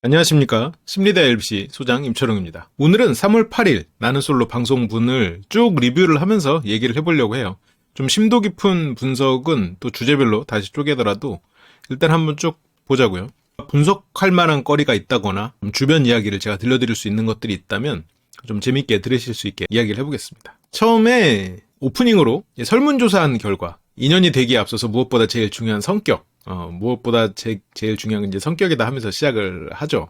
안녕하십니까. 심리대 LBC 소장 임철웅입니다. 오늘은 3월 8일 나는 솔로 방송분을 쭉 리뷰를 하면서 얘기를 해보려고 해요. 좀 심도 깊은 분석은 또 주제별로 다시 쪼개더라도 일단 한번 쭉 보자고요. 분석할 만한 거리가 있다거나 주변 이야기를 제가 들려드릴 수 있는 것들이 있다면 좀 재밌게 들으실 수 있게 이야기를 해보겠습니다. 처음에 오프닝으로 설문조사한 결과 인연이 되기에 앞서서 무엇보다 제일 중요한 성격, 무엇보다 제일 중요한 건 이제 성격이다 하면서 시작을 하죠.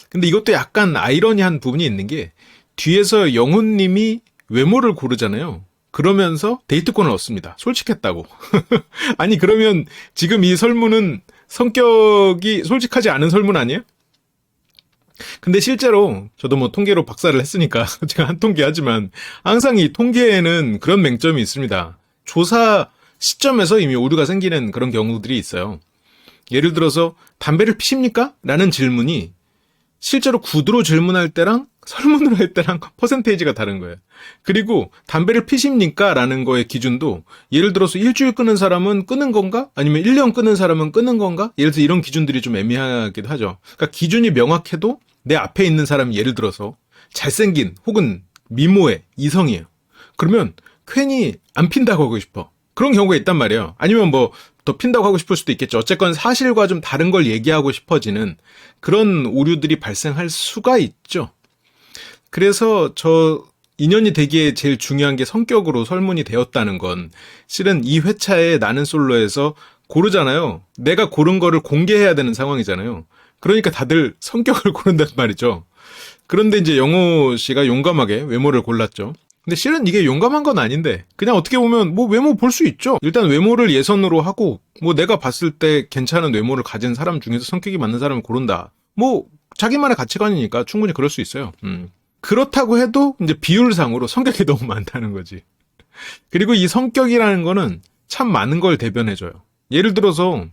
근데 이것도 약간 아이러니한 부분이 있는 게 뒤에서 영훈님이 외모를 고르잖아요. 그러면서 데이트권을 얻습니다. 솔직했다고. 아니 그러면 지금 이 설문은 성격이 솔직하지 않은 설문 아니에요? 근데 실제로 저도 뭐 통계로 박사를 했으니까 제가 한 통계하지만 항상 이 통계에는 그런 맹점이 있습니다. 조사 시점에서 이미 오류가 생기는 그런 경우들이 있어요. 예를 들어서 담배를 피십니까? 라는 질문이 실제로 구두로 질문할 때랑 설문으로 할 때랑 퍼센테이지가 다른 거예요. 그리고 담배를 피십니까? 라는 거의 기준도 예를 들어서 일주일 끊은 사람은 끊은 건가? 아니면 1년 끊은 사람은 끊은 건가? 예를 들어서 이런 기준들이 좀 애매하기도 하죠. 그러니까 기준이 명확해도 내 앞에 있는 사람이 예를 들어서 잘생긴 혹은 미모의 이성이에요. 그러면 괜히 안 핀다고 하고 싶어. 그런 경우가 있단 말이에요. 아니면 뭐 더 핀다고 하고 싶을 수도 있겠죠. 어쨌건 사실과 좀 다른 걸 얘기하고 싶어지는 그런 오류들이 발생할 수가 있죠. 그래서 저 인연이 되기에 제일 중요한 게 성격으로 설문이 되었다는 건 실은 이 회차에 나는 솔로에서 고르잖아요. 내가 고른 거를 공개해야 되는 상황이잖아요. 그러니까 다들 성격을 고른단 말이죠. 그런데 이제 영호 씨가 용감하게 외모를 골랐죠. 근데 실은 이게 용감한 건 아닌데 그냥 어떻게 보면 뭐 외모 볼 수 있죠. 일단 외모를 예선으로 하고 뭐 내가 봤을 때 괜찮은 외모를 가진 사람 중에서 성격이 맞는 사람을 고른다. 뭐 자기만의 가치관이니까 충분히 그럴 수 있어요. 그렇다고 해도 이제 비율상으로 성격이 너무 많다는 거지. 그리고 이 성격이라는 거는 참 많은 걸 대변해줘요. 예를 들어서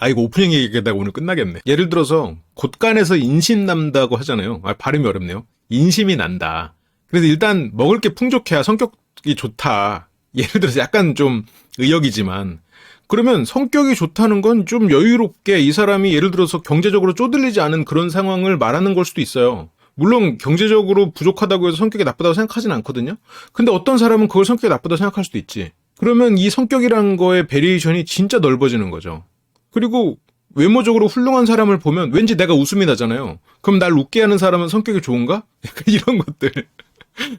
이거 오프닝 얘기하다가 오늘 끝나겠네. 예를 들어서 곳간에서 인심 난다고 하잖아요. 발음이 어렵네요. 인심이 난다. 그래서 일단 먹을 게 풍족해야 성격이 좋다. 예를 들어서 약간 좀 의역이지만 그러면 성격이 좋다는 건 좀 여유롭게 이 사람이 예를 들어서 경제적으로 쪼들리지 않은 그런 상황을 말하는 걸 수도 있어요. 물론 경제적으로 부족하다고 해서 성격이 나쁘다고 생각하진 않거든요. 근데 어떤 사람은 그걸 성격이 나쁘다고 생각할 수도 있지. 그러면 이 성격이라는 거의 베리에이션이 진짜 넓어지는 거죠. 그리고 외모적으로 훌륭한 사람을 보면 왠지 내가 웃음이 나잖아요. 그럼 날 웃게 하는 사람은 성격이 좋은가? 약간 이런 것들.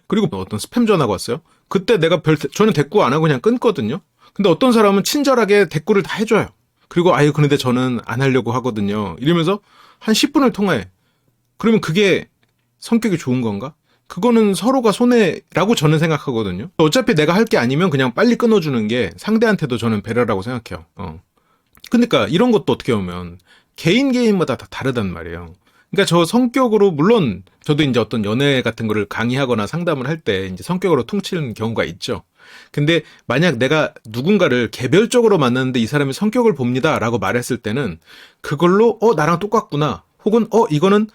그리고 어떤 스팸 전화가 왔어요. 그때 내가 저는 대꾸 안 하고 그냥 끊거든요. 근데 어떤 사람은 친절하게 대꾸를 다 해줘요. 그리고 그런데 저는 안 하려고 하거든요. 이러면서 한 10분을 통화해. 그러면 그게 성격이 좋은 건가? 그거는 서로가 손해라고 저는 생각하거든요. 어차피 내가 할 게 아니면 그냥 빨리 끊어주는 게 상대한테도 저는 배려라고 생각해요. 그러니까 이런 것도 어떻게 보면 개인마다 다 다르단 말이에요. 그러니까 저 성격으로 물론 저도 이제 어떤 연애 같은 거를 강의하거나 상담을 할 때 이제 성격으로 퉁치는 경우가 있죠. 근데 만약 내가 누군가를 개별적으로 만났는데 이 사람이 성격을 봅니다라고 말했을 때는 그걸로 나랑 똑같구나. 혹은 이거는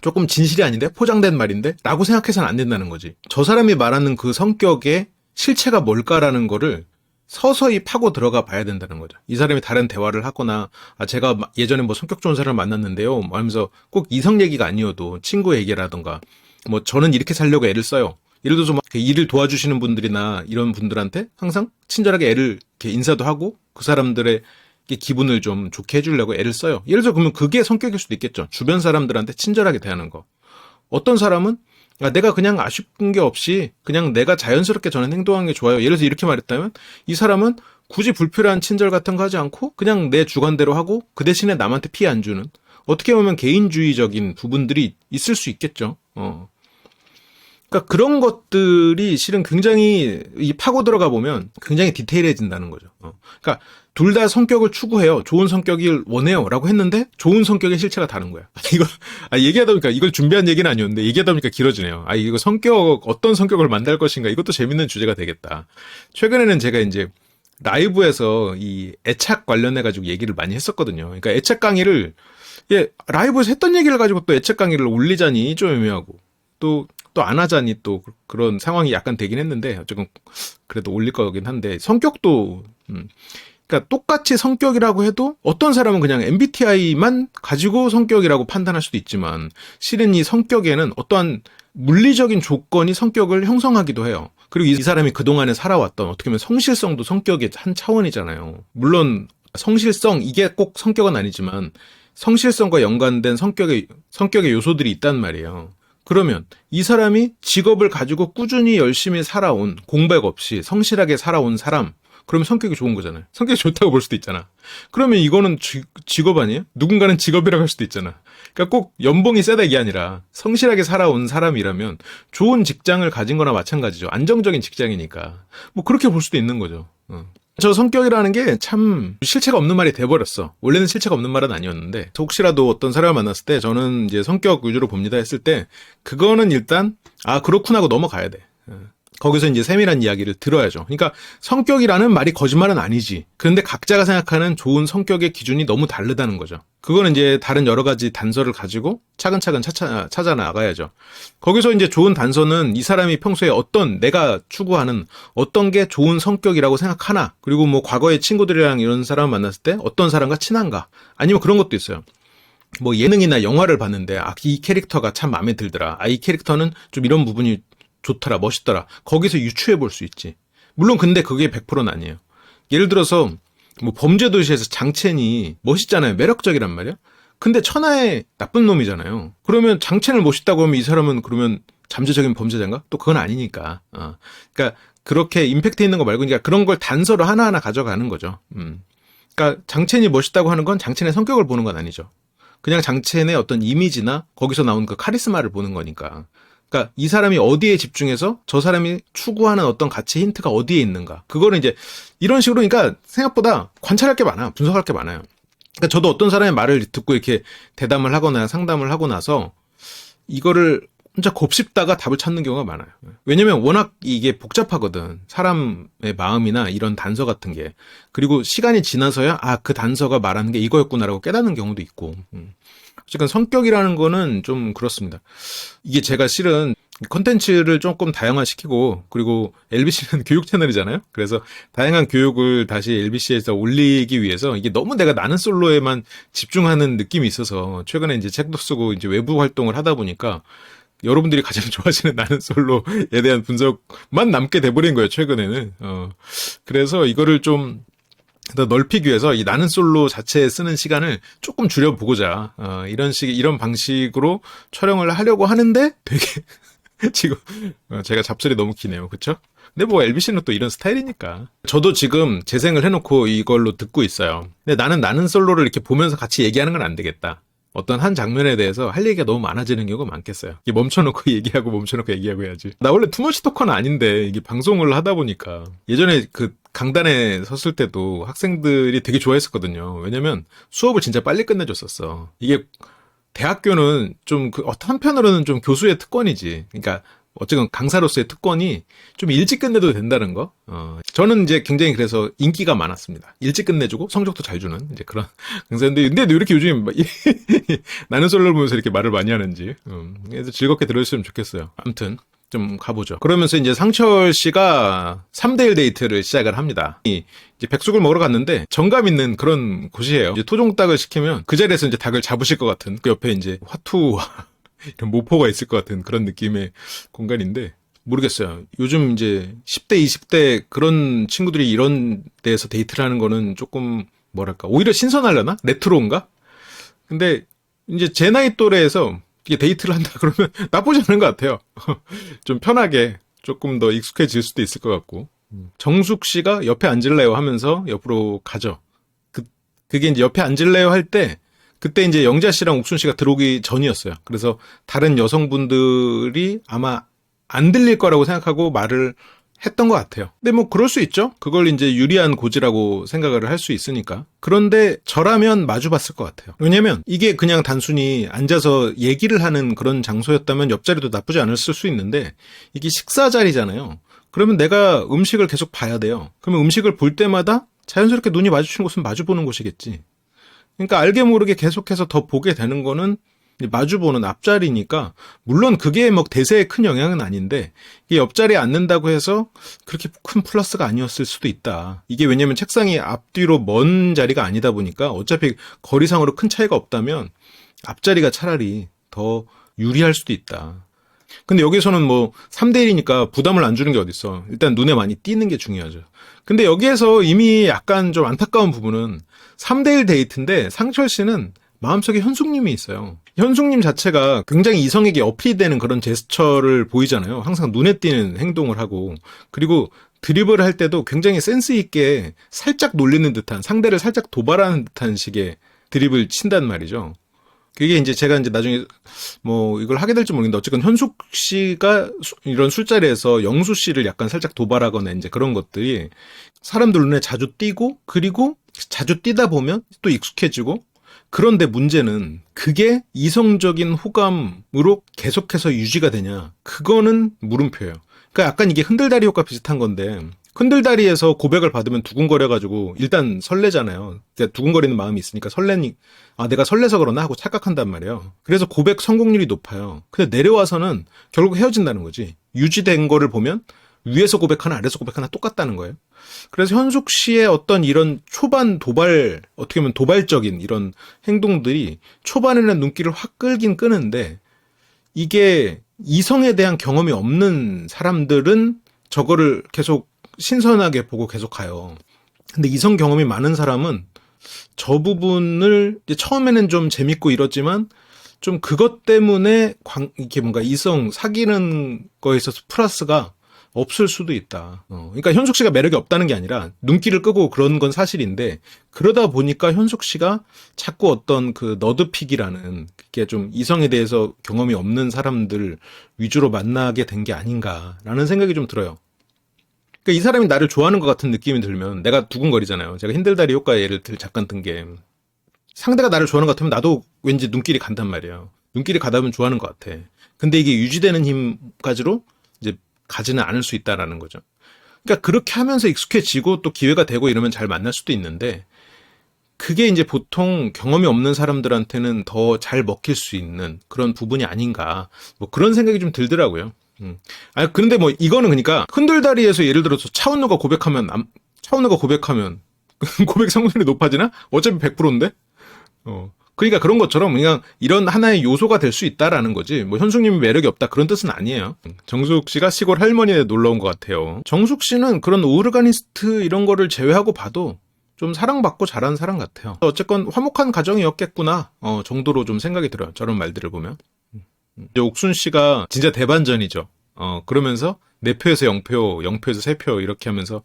조금 진실이 아닌데 포장된 말인데 라고 생각해서는 안 된다는 거지. 저 사람이 말하는 그 성격의 실체가 뭘까라는 거를 서서히 파고 들어가 봐야 된다는 거죠. 이 사람이 다른 대화를 하거나 제가 예전에 뭐 성격 좋은 사람을 만났는데요 뭐 하면서 꼭 이성 얘기가 아니어도 친구 얘기라던가 뭐 저는 이렇게 살려고 애를 써요. 예를 들어서 막 일을 도와주시는 분들이나 이런 분들한테 항상 친절하게 애를 이렇게 인사도 하고 그 사람들의 기분을 좀 좋게 해주려고 애를 써요. 예를 들어서 그러면 그게 성격일 수도 있겠죠. 주변 사람들한테 친절하게 대하는 거. 어떤 사람은 내가 그냥 아쉬운 게 없이 그냥 내가 자연스럽게 저는 행동하는 게 좋아요. 예를 들어서 이렇게 말했다면 이 사람은 굳이 불필요한 친절 같은 거 하지 않고 그냥 내 주관대로 하고 그 대신에 남한테 피해 안 주는 어떻게 보면 개인주의적인 부분들이 있을 수 있겠죠. 그러니까 그런 것들이 실은 굉장히 파고 들어가 보면 굉장히 디테일해진다는 거죠. 그러니까 둘 다 성격을 추구해요. 좋은 성격을 원해요. 라고 했는데 좋은 성격의 실체가 다른 거야. 이거 얘기하다 보니까 이걸 준비한 얘기는 아니었는데 얘기하다 보니까 길어지네요. 이거 어떤 성격을 만날 것인가 이것도 재밌는 주제가 되겠다. 최근에는 제가 이제 라이브에서 이 애착 관련해 가지고 얘기를 많이 했었거든요. 그러니까 애착 강의를 라이브에서 했던 얘기를 가지고 또 애착 강의를 올리자니 좀 애매하고 또 안 하자니 또 그런 상황이 약간 되긴 했는데 어쨌든 그래도 올릴 거긴 한데 성격도 그러니까 똑같이 성격이라고 해도 어떤 사람은 그냥 MBTI만 가지고 성격이라고 판단할 수도 있지만 실은 이 성격에는 어떠한 물리적인 조건이 성격을 형성하기도 해요. 그리고 이 사람이 그동안에 살아왔던 어떻게 보면 성실성도 성격의 한 차원이잖아요. 물론 성실성 이게 꼭 성격은 아니지만 성실성과 연관된 성격의 요소들이 있단 말이에요. 그러면 이 사람이 직업을 가지고 꾸준히 열심히 살아온, 공백 없이 성실하게 살아온 사람, 그러면 성격이 좋은 거잖아요. 성격이 좋다고 볼 수도 있잖아. 그러면 이거는 직업 아니에요? 누군가는 직업이라고 할 수도 있잖아. 그러니까 꼭 연봉이 세다 이게 아니라 성실하게 살아온 사람이라면 좋은 직장을 가진 거나 마찬가지죠. 안정적인 직장이니까. 뭐 그렇게 볼 수도 있는 거죠. 저 성격이라는 게 참 실체가 없는 말이 돼버렸어. 원래는 실체가 없는 말은 아니었는데 혹시라도 어떤 사람을 만났을 때 저는 이제 성격 위주로 봅니다 했을 때 그거는 일단 아 그렇구나 하고 넘어가야 돼. 거기서 이제 세밀한 이야기를 들어야죠. 그러니까 성격이라는 말이 거짓말은 아니지. 그런데 각자가 생각하는 좋은 성격의 기준이 너무 다르다는 거죠. 그거는 이제 다른 여러 가지 단서를 가지고 차근차근 찾아 나가야죠. 거기서 이제 좋은 단서는 이 사람이 평소에 어떤 내가 추구하는 어떤 게 좋은 성격이라고 생각하나, 그리고 뭐 과거에 친구들이랑 이런 사람을 만났을 때 어떤 사람과 친한가, 아니면 그런 것도 있어요. 뭐 예능이나 영화를 봤는데 아, 이 캐릭터가 참 마음에 들더라. 아, 이 캐릭터는 좀 이런 부분이 좋더라, 멋있더라. 거기서 유추해 볼 수 있지. 물론 근데 그게 100%는 아니에요. 예를 들어서 뭐 범죄도시에서 장첸이 멋있잖아요. 매력적이란 말이야. 근데 천하의 나쁜 놈이잖아요. 그러면 장첸을 멋있다고 하면 이 사람은 그러면 잠재적인 범죄자인가? 또 그건 아니니까. 그러니까 그렇게 임팩트 있는 거 말고 그러니까 그런 걸 단서로 하나하나 가져가는 거죠. 그러니까 장첸이 멋있다고 하는 건 장첸의 성격을 보는 건 아니죠. 그냥 장첸의 어떤 이미지나 거기서 나온 그 카리스마를 보는 거니까. 그러니까 이 사람이 어디에 집중해서 저 사람이 추구하는 어떤 가치 힌트가 어디에 있는가. 그거는 이제 이런 식으로 그러니까 생각보다 관찰할 게 많아. 분석할 게 많아요. 그러니까 저도 어떤 사람의 말을 듣고 이렇게 대담을 하거나 상담을 하고 나서 이거를 혼자 곱씹다가 답을 찾는 경우가 많아요. 왜냐면 워낙 이게 복잡하거든. 사람의 마음이나 이런 단서 같은 게. 그리고 시간이 지나서야 아, 그 단서가 말하는 게 이거였구나라고 깨닫는 경우도 있고. 어쨌든 성격이라는 거는 좀 그렇습니다. 이게 제가 실은 콘텐츠를 조금 다양화시키고 그리고 LBC는 교육 채널이잖아요. 그래서 다양한 교육을 다시 LBC에서 올리기 위해서 이게 너무 내가 나는 솔로에만 집중하는 느낌이 있어서 최근에 이제 책도 쓰고 이제 외부 활동을 하다 보니까 여러분들이 가장 좋아하시는 나는 솔로에 대한 분석만 남게 돼버린 거예요, 최근에는. 그래서 이거를 좀 더 넓히기 위해서 이 나는 솔로 자체에 쓰는 시간을 조금 줄여보고자, 이런 방식으로 촬영을 하려고 하는데 되게, 지금, 제가 잡설이 너무 기네요. 그쵸? 근데 뭐 LBC는 또 이런 스타일이니까. 저도 지금 재생을 해놓고 이걸로 듣고 있어요. 근데 나는 솔로를 이렇게 보면서 같이 얘기하는 건 안 되겠다. 어떤 한 장면에 대해서 할 얘기가 너무 많아지는 경우가 많겠어요. 이게 멈춰놓고 얘기하고 해야지. 나 원래 투머치 토커는 아닌데 이게 방송을 하다 보니까 예전에 그 강단에 섰을 때도 학생들이 되게 좋아했었거든요. 왜냐면 수업을 진짜 빨리 끝내줬었어. 이게 대학교는 좀 한편으로는 좀 교수의 특권이지. 그러니까 어쨌든 강사로서의 특권이 좀 일찍 끝내도 된다는 거. 저는 이제 굉장히 그래서 인기가 많았습니다. 일찍 끝내주고 성적도 잘 주는 이제 그런 강사인데, 근데 왜 이렇게 요즘 나는 솔로를 보면서 이렇게 말을 많이 하는지. 그래서 즐겁게 들어주시면 좋겠어요. 아무튼 좀 가보죠. 그러면서 이제 상철 씨가 3대1 데이트를 시작을 합니다. 이제 백숙을 먹으러 갔는데 정감 있는 그런 곳이에요. 이제 토종닭을 시키면 그 자리에서 이제 닭을 잡으실 것 같은, 그 옆에 이제 화투와 이런 모포가 있을 것 같은 그런 느낌의 공간인데, 모르겠어요. 요즘 이제 10대, 20대 그런 친구들이 이런 데에서 데이트를 하는 거는 조금 뭐랄까, 오히려 신선하려나? 레트로인가? 근데 이제 제 나이 또래에서 이게 데이트를 한다 그러면 나쁘지 않은 것 같아요. 좀 편하게 조금 더 익숙해질 수도 있을 것 같고. 정숙 씨가 옆에 앉을래요 하면서 옆으로 가죠. 그게 이제 옆에 앉을래요 할 때 그때 이제 영자 씨랑 옥순 씨가 들어오기 전이었어요. 그래서 다른 여성분들이 아마 안 들릴 거라고 생각하고 말을 했던 것 같아요. 근데 뭐 그럴 수 있죠. 그걸 이제 유리한 고지라고 생각을 할 수 있으니까. 그런데 저라면 마주 봤을 것 같아요. 왜냐면 이게 그냥 단순히 앉아서 얘기를 하는 그런 장소였다면 옆자리도 나쁘지 않았을 수 있는데 이게 식사 자리잖아요. 그러면 내가 음식을 계속 봐야 돼요. 그러면 음식을 볼 때마다 자연스럽게 눈이 마주치는 곳은 마주 보는 곳이겠지. 그러니까 알게 모르게 계속해서 더 보게 되는 거는 마주보는 앞자리니까 물론 그게 뭐 대세에 큰 영향은 아닌데 이게 옆자리에 앉는다고 해서 그렇게 큰 플러스가 아니었을 수도 있다. 이게 왜냐면 책상이 앞뒤로 먼 자리가 아니다 보니까 어차피 거리상으로 큰 차이가 없다면 앞자리가 차라리 더 유리할 수도 있다. 근데 여기서는 뭐 3대1이니까 부담을 안 주는 게 어딨어. 일단 눈에 많이 띄는 게 중요하죠. 근데 여기에서 이미 약간 좀 안타까운 부분은 3대1 데이트인데 상철 씨는 마음속에 현숙님이 있어요. 현숙님 자체가 굉장히 이성에게 어필이 되는 그런 제스처를 보이잖아요. 항상 눈에 띄는 행동을 하고, 그리고 드리블을 할 때도 굉장히 센스 있게 살짝 놀리는 듯한, 상대를 살짝 도발하는 듯한 식의 드리블 친단 말이죠. 그게 이제 제가 이제 나중에 뭐 이걸 하게 될지 모르겠는데 어쨌건 현숙 씨가 이런 술자리에서 영수 씨를 약간 살짝 도발하거나 이제 그런 것들이 사람들 눈에 자주 띄고, 그리고 자주 띄다 보면 또 익숙해지고, 그런데 문제는 그게 이성적인 호감으로 계속해서 유지가 되냐? 그거는 물음표예요. 그러니까 약간 이게 흔들다리 효과 비슷한 건데, 흔들다리에서 고백을 받으면 두근거려가지고 일단 설레잖아요. 그러니까 두근거리는 마음이 있으니까 설레니, 아 내가 설레서 그러나 하고 착각한단 말이에요. 그래서 고백 성공률이 높아요. 근데 내려와서는 결국 헤어진다는 거지. 유지된 거를 보면 위에서 고백하나 아래에서 고백하나 똑같다는 거예요. 그래서 현숙 씨의 어떤 이런 초반 도발, 어떻게 보면 도발적인 이런 행동들이 초반에는 눈길을 확 끌긴 끄는데, 이게 이성에 대한 경험이 없는 사람들은 저거를 계속 신선하게 보고 계속 가요. 근데 이성 경험이 많은 사람은 저 부분을 이제 처음에는 좀 재밌고 이렇지만 좀 그것 때문에 이게 뭔가 이성 사귀는 거에 있어서 플러스가 없을 수도 있다. 그러니까 현숙 씨가 매력이 없다는 게 아니라 눈길을 끄고 그런 건 사실인데, 그러다 보니까 현숙 씨가 자꾸 어떤 그 너드픽이라는, 그게 좀 이성에 대해서 경험이 없는 사람들 위주로 만나게 된 게 아닌가라는 생각이 좀 들어요. 그러니까 이 사람이 나를 좋아하는 것 같은 느낌이 들면 내가 두근거리잖아요. 제가 힌들다리 효과 예를 잠깐 든 게, 상대가 나를 좋아하는 것 같으면 나도 왠지 눈길이 간단 말이에요. 눈길이 가다 보면 좋아하는 것 같아. 근데 이게 유지되는 힘까지로 이제 가지는 않을 수 있다라는 거죠. 그러니까 그렇게 하면서 익숙해지고 또 기회가 되고 이러면 잘 만날 수도 있는데, 그게 이제 보통 경험이 없는 사람들한테는 더 잘 먹힐 수 있는 그런 부분이 아닌가, 뭐 그런 생각이 좀 들더라고요. 아, 그런데 뭐 이거는 그러니까 흔들다리에서 예를 들어서 차은우가 고백하면 고백 성공률이 높아지나? 어차피 100%인데? 그러니까 그런 것처럼 그냥 이런 하나의 요소가 될 수 있다라는 거지, 뭐 현숙님이 매력이 없다 그런 뜻은 아니에요. 정숙 씨가 시골 할머니에 놀러 온 것 같아요. 정숙 씨는 그런 오르가니스트 이런 거를 제외하고 봐도 좀 사랑받고 잘한 사람 같아요. 어쨌건 화목한 가정이었겠구나 정도로 좀 생각이 들어요. 저런 말들을 보면. 이제 옥순 씨가 진짜 대반전이죠. 그러면서 4표에서 0표, 0표에서 3표 이렇게 하면서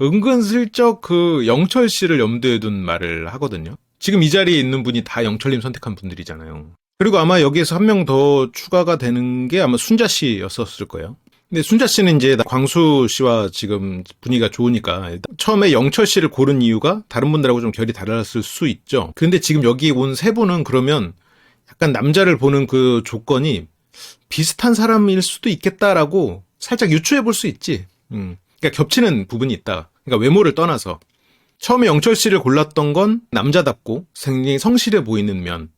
은근슬쩍 그 영철 씨를 염두에 둔 말을 하거든요. 지금 이 자리에 있는 분이 다 영철님 선택한 분들이잖아요. 그리고 아마 여기에서 한 명 더 추가가 되는 게 아마 순자 씨였었을 거예요. 근데 순자 씨는 이제 광수 씨와 지금 분위기가 좋으니까 처음에 영철 씨를 고른 이유가 다른 분들하고 좀 결이 달랐을 수 있죠. 근데 지금 여기 온 세 분은 그러면 약간 남자를 보는 그 조건이 비슷한 사람일 수도 있겠다라고 살짝 유추해 볼 수 있지. 그러니까 겹치는 부분이 있다. 그러니까 외모를 떠나서. 처음에 영철 씨를 골랐던 건 남자답고 굉장히 성실해 보이는 면,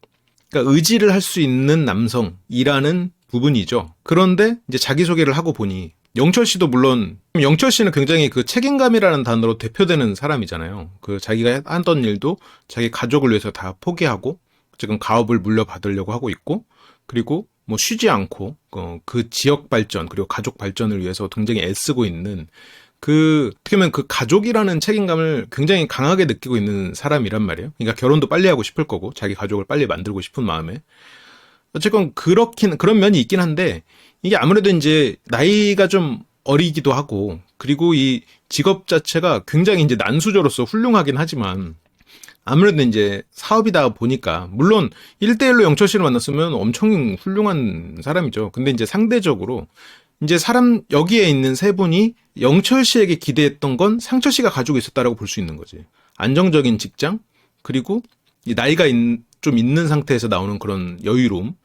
그러니까 의지를 할 수 있는 남성이라는 부분이죠. 그런데 이제 자기소개를 하고 보니 영철 씨도 물론, 영철 씨는 굉장히 그 책임감이라는 단어로 대표되는 사람이잖아요. 그 자기가 하던 일도 자기 가족을 위해서 다 포기하고 지금 가업을 물려받으려고 하고 있고, 그리고 뭐 쉬지 않고 그 지역 발전 그리고 가족 발전을 위해서 굉장히 애쓰고 있는, 어떻게 보면 그 가족이라는 책임감을 굉장히 강하게 느끼고 있는 사람이란 말이에요. 그러니까 결혼도 빨리 하고 싶을 거고, 자기 가족을 빨리 만들고 싶은 마음에. 어쨌건 그런 면이 있긴 한데, 이게 아무래도 이제 나이가 좀 어리기도 하고, 그리고 이 직업 자체가 굉장히 이제 난수저로서 훌륭하긴 하지만, 아무래도 이제 사업이다 보니까, 물론 1대1로 영철 씨를 만났으면 엄청 훌륭한 사람이죠. 근데 이제 상대적으로 이제 여기에 있는 세 분이 영철 씨에게 기대했던 건 상철 씨가 가지고 있었다라고 볼 수 있는 거지. 안정적인 직장, 그리고 이 나이가 좀 있는 상태에서 나오는 그런 여유로움.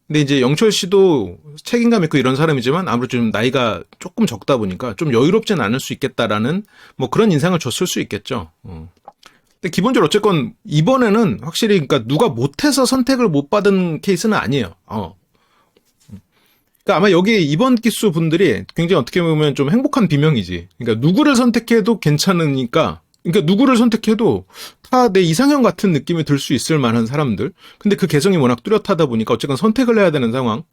근데 이제 영철 씨도 책임감 있고 이런 사람이지만 아무래도 좀 나이가 조금 적다 보니까 좀 여유롭진 않을 수 있겠다라는 뭐 그런 인상을 줬을 수 있겠죠. 근데 근데 기본적으로 어쨌건 이번에는 확실히 그러니까 누가 못해서 선택을 못 받은 케이스는 아니에요. 그러니까 아마 여기 이번 기수 분들이 굉장히 어떻게 보면 좀 행복한 비명이지. 그러니까 누구를 선택해도 괜찮으니까, 그러니까 누구를 선택해도 다 내 이상형 같은 느낌이 들 수 있을 만한 사람들. 근데 그 개성이 워낙 뚜렷하다 보니까 어쨌건 선택을 해야 되는 상황.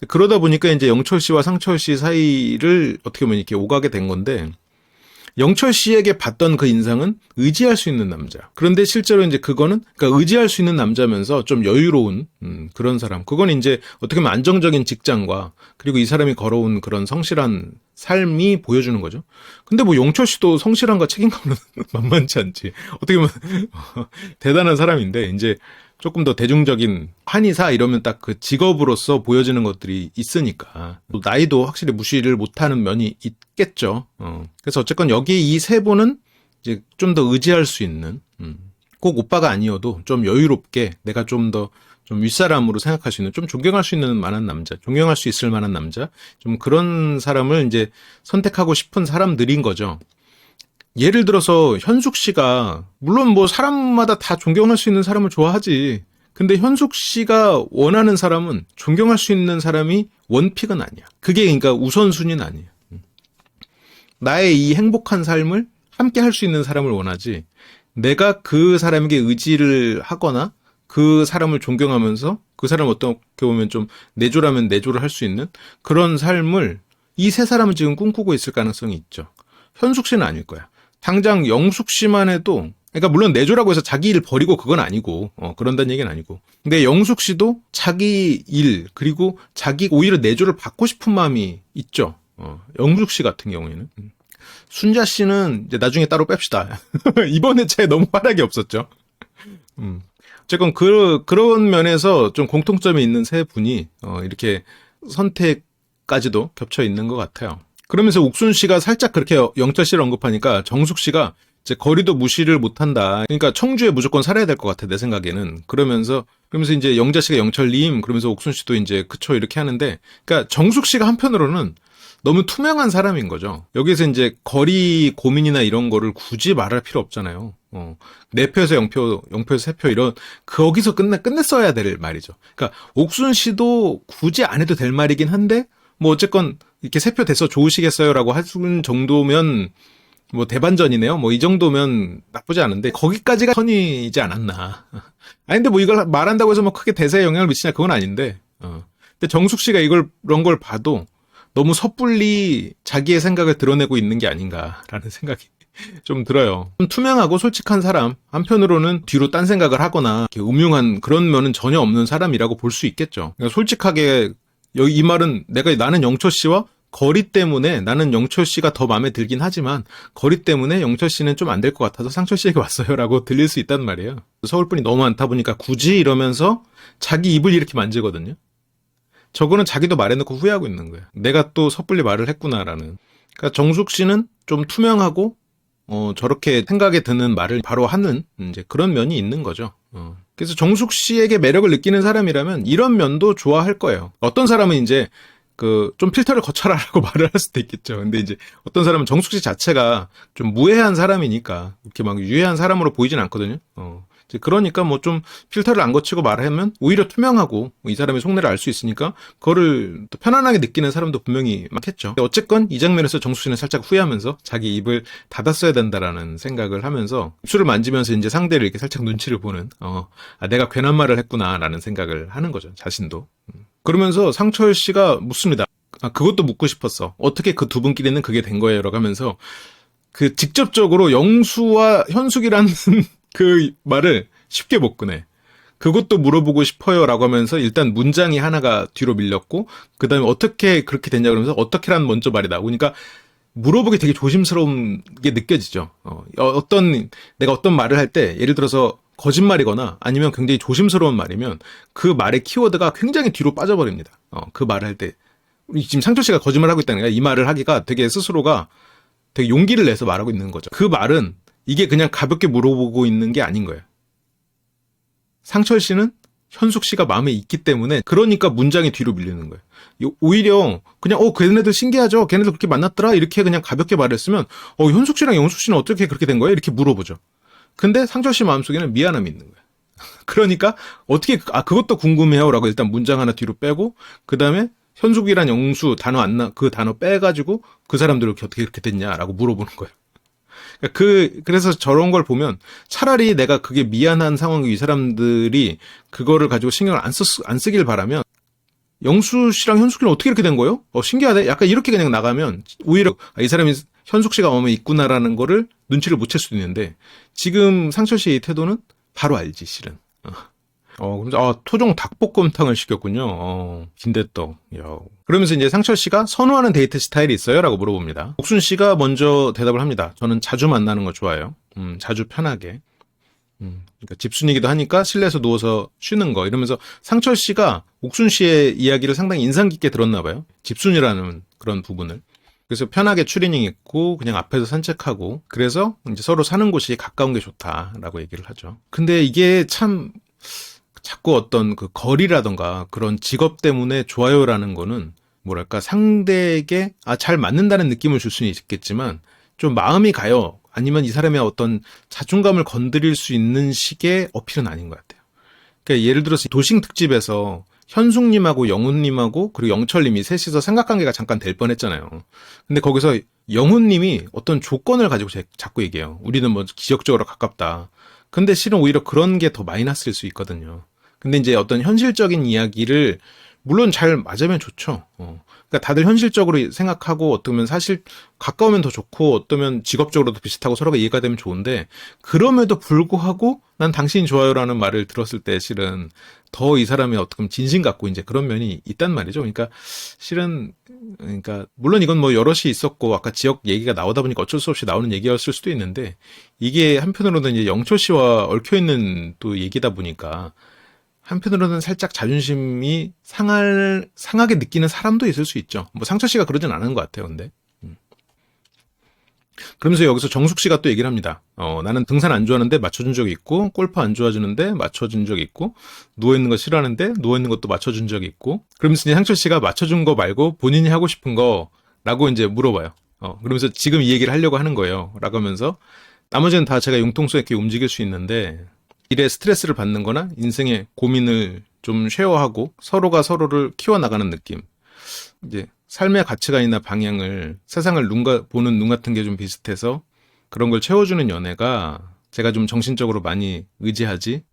그러다 보니까 이제 영철 씨와 상철 씨 사이를 어떻게 보면 이렇게 오가게 된 건데, 영철 씨에게 받던 그 인상은 의지할 수 있는 남자. 그런데 실제로 이제 그거는, 그러니까 의지할 수 있는 남자면서 좀 여유로운, 그런 사람. 그건 이제 어떻게 보면 안정적인 직장과 그리고 이 사람이 걸어온 그런 성실한 삶이 보여주는 거죠. 근데 뭐 영철 씨도 성실함과 책임감은 만만치 않지. 어떻게 보면 대단한 사람인데, 이제 조금 더 대중적인 한의사 이러면 딱 그 직업으로서 보여지는 것들이 있으니까 또 나이도 확실히 무시를 못하는 면이 있겠죠. 그래서 어쨌건 여기 이 세 분은 이제 좀 더 의지할 수 있는, 꼭 오빠가 아니어도 좀 여유롭게 내가 좀 더 좀 윗사람으로 생각할 수 있는, 좀 존경할 수 있는 만한 남자, 존경할 수 있을 만한 남자, 좀 그런 사람을 이제 선택하고 싶은 사람들인 거죠. 예를 들어서 현숙 씨가 물론 뭐 사람마다 다 존경할 수 있는 사람을 좋아하지. 근데 현숙 씨가 원하는 사람은 존경할 수 있는 사람이 원픽은 아니야. 그게 그러니까 우선순위는 아니야. 나의 이 행복한 삶을 함께 할 수 있는 사람을 원하지. 내가 그 사람에게 의지를 하거나 그 사람을 존경하면서 그 사람 어떻게 보면 좀 내조라면 내조를 할 수 있는 그런 삶을 이 세 사람은 지금 꿈꾸고 있을 가능성이 있죠. 현숙 씨는 아닐 거야. 당장 영숙 씨만 해도, 그러니까 물론 내조라고 해서 자기 일 버리고 그건 아니고, 그런다는 얘기는 아니고. 근데 영숙 씨도 자기 일, 그리고 자기 오히려 내조를 받고 싶은 마음이 있죠. 영숙 씨 같은 경우에는. 순자 씨는 이제 나중에 따로 뺍시다. 이번 회차에 너무 활약이 없었죠. 어쨌건 그런 면에서 좀 공통점이 있는 세 분이, 이렇게 선택까지도 겹쳐 있는 것 같아요. 그러면서 옥순 씨가 살짝 그렇게 영철 씨를 언급하니까 정숙 씨가 이제 거리도 무시를 못한다. 그러니까 청주에 무조건 살아야 될 것 같아, 내 생각에는. 그러면서 이제 영자 씨가 영철님, 그러면서 옥순 씨도 이제 그쵸 이렇게 하는데, 그러니까 정숙 씨가 한편으로는 너무 투명한 사람인 거죠. 여기서 이제 거리 고민이나 이런 거를 굳이 말할 필요 없잖아요. 4표에서 0표, 0표에서 3표 이런 거기서 끝냈어야 될 말이죠. 그러니까 옥순 씨도 굳이 안 해도 될 말이긴 한데 뭐 어쨌건 이렇게 3표 돼서 좋으시겠어요라고 하는 정도면 뭐 대반전이네요. 뭐 이 정도면 나쁘지 않은데 거기까지가 선이지 않았나. 아니 근데 뭐 이걸 말한다고 해서 뭐 크게 대세에 영향을 미치냐 그건 아닌데. 근데 정숙 씨가 이런 걸 봐도 너무 섣불리 자기의 생각을 드러내고 있는 게 아닌가라는 생각이 좀 들어요. 좀 투명하고 솔직한 사람, 한편으로는 뒤로 딴 생각을 하거나 이렇게 음흉한 그런 면은 전혀 없는 사람이라고 볼 수 있겠죠. 그러니까 솔직하게 여기 이 말은 나는 영철 씨와 거리 때문에 나는 영철 씨가 더 마음에 들긴 하지만 거리 때문에 영철 씨는 좀 안 될 것 같아서 상철 씨에게 왔어요라고 들릴 수 있단 말이에요. 서울분이 너무 많다 보니까 굳이 이러면서 자기 입을 이렇게 만지거든요. 저거는 자기도 말해놓고 후회하고 있는 거예요. 내가 또 섣불리 말을 했구나라는. 그러니까 정숙 씨는 좀 투명하고 저렇게 생각에 드는 말을 바로 하는 이제 그런 면이 있는 거죠. 그래서 정숙 씨에게 매력을 느끼는 사람이라면 이런 면도 좋아할 거예요. 어떤 사람은 이제 좀 필터를 거쳐라라고 말을 할 수도 있겠죠. 근데 이제 어떤 사람은 정숙 씨 자체가 좀 무해한 사람이니까 이렇게 막 유해한 사람으로 보이진 않거든요. 그러니까 뭐 좀 필터를 안 거치고 말하면 오히려 투명하고 이 사람의 속내를 알 수 있으니까 그거를 또 편안하게 느끼는 사람도 분명히 많겠죠. 어쨌건 이 장면에서 정숙 씨는 살짝 후회하면서 자기 입을 닫았어야 된다라는 생각을 하면서 입술을 만지면서 이제 상대를 이렇게 살짝 눈치를 보는 내가 괜한 말을 했구나라는 생각을 하는 거죠. 자신도. 그러면서 상철 씨가 묻습니다. 그것도 묻고 싶었어. 어떻게 그 두 분끼리는 그게 된 거예요? 라고 하면서 그 직접적으로 영수와 현숙이라는 그 말을 쉽게 못 꺼내. 그것도 물어보고 싶어요 라고 하면서 일단 문장이 하나가 뒤로 밀렸고 그 다음에 어떻게 그렇게 됐냐 그러면서 어떻게란 먼저 말이 나오니까 물어보기 되게 조심스러운 게 느껴지죠. 내가 어떤 말을 할 때 예를 들어서 거짓말이거나 아니면 굉장히 조심스러운 말이면 그 말의 키워드가 굉장히 뒤로 빠져버립니다. 그 말을 할 때 지금 상철 씨가 거짓말을 하고 있다는 게 이 말을 하기가 되게 스스로가 되게 용기를 내서 말하고 있는 거죠. 그 말은 이게 그냥 가볍게 물어보고 있는 게 아닌 거예요. 상철 씨는 현숙 씨가 마음에 있기 때문에 그러니까 문장이 뒤로 밀리는 거예요. 오히려 그냥 걔네들 신기하죠? 걔네들 그렇게 만났더라? 이렇게 그냥 가볍게 말했으면 현숙 씨랑 영숙 씨는 어떻게 그렇게 된 거예요? 이렇게 물어보죠. 근데 상철 씨 마음속에는 미안함이 있는 거야. 그러니까 어떻게 그것도 궁금해요라고 일단 문장 하나 뒤로 빼고 그 다음에 현숙이란 영수 단어 그 단어 빼가지고 그 사람들 어떻게 그렇게 됐냐라고 물어보는 거예요. 그래서 저런 걸 보면 차라리 내가 그게 미안한 상황이 이 사람들이 그거를 가지고 신경을 안 쓰길 바라면 영수 씨랑 현숙 씨는 어떻게 이렇게 된 거예요? 신기하네. 약간 이렇게 그냥 나가면 오히려 이 사람이 현숙 씨가 마음에 있구나라는 거를 눈치를 못 챌 수도 있는데 지금 상철 씨의 태도는 바로 알지, 실은. 토종 닭볶음탕을 시켰군요. 빈대떡. 야. 그러면서 이제 상철 씨가 선호하는 데이트 스타일이 있어요? 라고 물어봅니다. 옥순 씨가 먼저 대답을 합니다. 저는 자주 만나는 거 좋아해요. 자주 편하게. 그러니까 집순이기도 하니까 실내에서 누워서 쉬는 거 이러면서 상철 씨가 옥순 씨의 이야기를 상당히 인상 깊게 들었나 봐요. 집순이라는 그런 부분을. 그래서 편하게 추리닝 입고 그냥 앞에서 산책하고 그래서 이제 서로 사는 곳이 가까운 게 좋다라고 얘기를 하죠. 근데 이게 참 자꾸 어떤 그 거리라던가 그런 직업 때문에 좋아요라는 거는 뭐랄까 상대에게 잘 맞는다는 느낌을 줄 수는 있겠지만 좀 마음이 가요. 아니면 이 사람의 어떤 자존감을 건드릴 수 있는 식의 어필은 아닌 것 같아요. 그러니까 예를 들어서 도싱 특집에서 현숙님하고 영훈님하고 그리고 영철님이 셋이서 삼각관계가 잠깐 될 뻔했잖아요. 근데 거기서 영훈님이 어떤 조건을 가지고 자꾸 얘기해요. 우리는 뭐 기적적으로 가깝다. 근데 실은 오히려 그런 게 더 마이너스일 수 있거든요. 근데 이제 어떤 현실적인 이야기를 물론 잘 맞으면 좋죠. 그러니까 다들 현실적으로 생각하고 어쩌면 사실 가까우면 더 좋고 어쩌면 직업적으로도 비슷하고 서로가 이해가 되면 좋은데 그럼에도 불구하고 난 당신이 좋아요라는 말을 들었을 때 실은 더 이 사람이 어떻게 진심 갖고 이제 그런 면이 있단 말이죠. 그러니까 실은 그러니까 물론 이건 뭐 여럿이 있었고 아까 지역 얘기가 나오다 보니까 어쩔 수 없이 나오는 얘기였을 수도 있는데 이게 한편으로는 이제 영철 씨와 얽혀 있는 또 얘기다 보니까 한편으로는 살짝 자존심이 상하게 느끼는 사람도 있을 수 있죠. 뭐 상철 씨가 그러진 않은 것 같아요, 근데. 그러면서 여기서 정숙 씨가 또 얘기를 합니다. 나는 등산 안 좋아하는데 맞춰준 적이 있고, 골프 안 좋아주는데 맞춰준 적이 있고, 누워있는 거 싫어하는데 누워있는 것도 맞춰준 적이 있고, 그러면서 이제 상철 씨가 맞춰준 거 말고 본인이 하고 싶은 거라고 이제 물어봐요. 그러면서 지금 이 얘기를 하려고 하는 거예요. 라고 하면서, 나머지는 다 제가 융통성 있게 움직일 수 있는데, 일에 스트레스를 받는 거나 인생의 고민을 좀 쉐어하고 서로가 서로를 키워나가는 느낌. 이제 삶의 가치관이나 방향을 세상을 보는 눈 같은 게 좀 비슷해서 그런 걸 채워주는 연애가 제가 좀 정신적으로 많이 의지하지.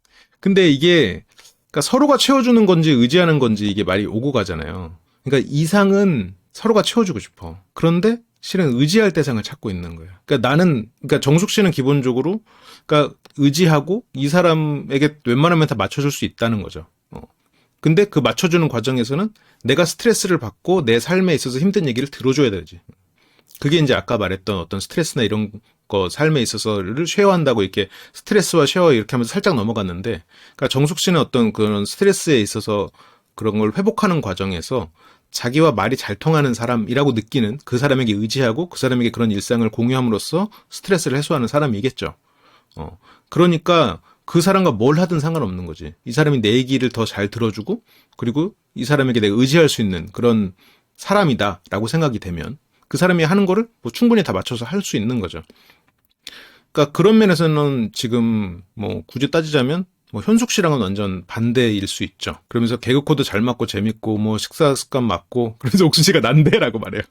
근데 이게 그러니까 서로가 채워주는 건지 의지하는 건지 이게 말이 오고 가잖아요. 그러니까 이상은 서로가 채워주고 싶어. 그런데 실은 의지할 대상을 찾고 있는 거예요. 그러니까 정숙 씨는 기본적으로 그러니까 의지하고 이 사람에게 웬만하면 다 맞춰줄 수 있다는 거죠. 근데 그 맞춰주는 과정에서는 내가 스트레스를 받고 내 삶에 있어서 힘든 얘기를 들어줘야 되지. 그게 이제 아까 말했던 어떤 스트레스나 이런 거 삶에 있어서를 쉐어한다고 이렇게 스트레스와 쉐어 이렇게 하면서 살짝 넘어갔는데, 그러니까 정숙 씨는 어떤 그런 스트레스에 있어서 그런 걸 회복하는 과정에서 자기와 말이 잘 통하는 사람이라고 느끼는 그 사람에게 의지하고 그 사람에게 그런 일상을 공유함으로써 스트레스를 해소하는 사람이겠죠. 그러니까 그 사람과 뭘 하든 상관없는 거지. 이 사람이 내 얘기를 더 잘 들어주고 그리고 이 사람에게 내가 의지할 수 있는 그런 사람이다라고 생각이 되면 그 사람이 하는 거를 뭐 충분히 다 맞춰서 할 수 있는 거죠. 그러니까 그런 면에서는 지금 뭐 굳이 따지자면 뭐 현숙 씨랑은 완전 반대일 수 있죠. 그러면서 개그 코드 잘 맞고 재밌고 뭐 식사 습관 맞고 그래서 옥순 씨가 난데라고 말해요.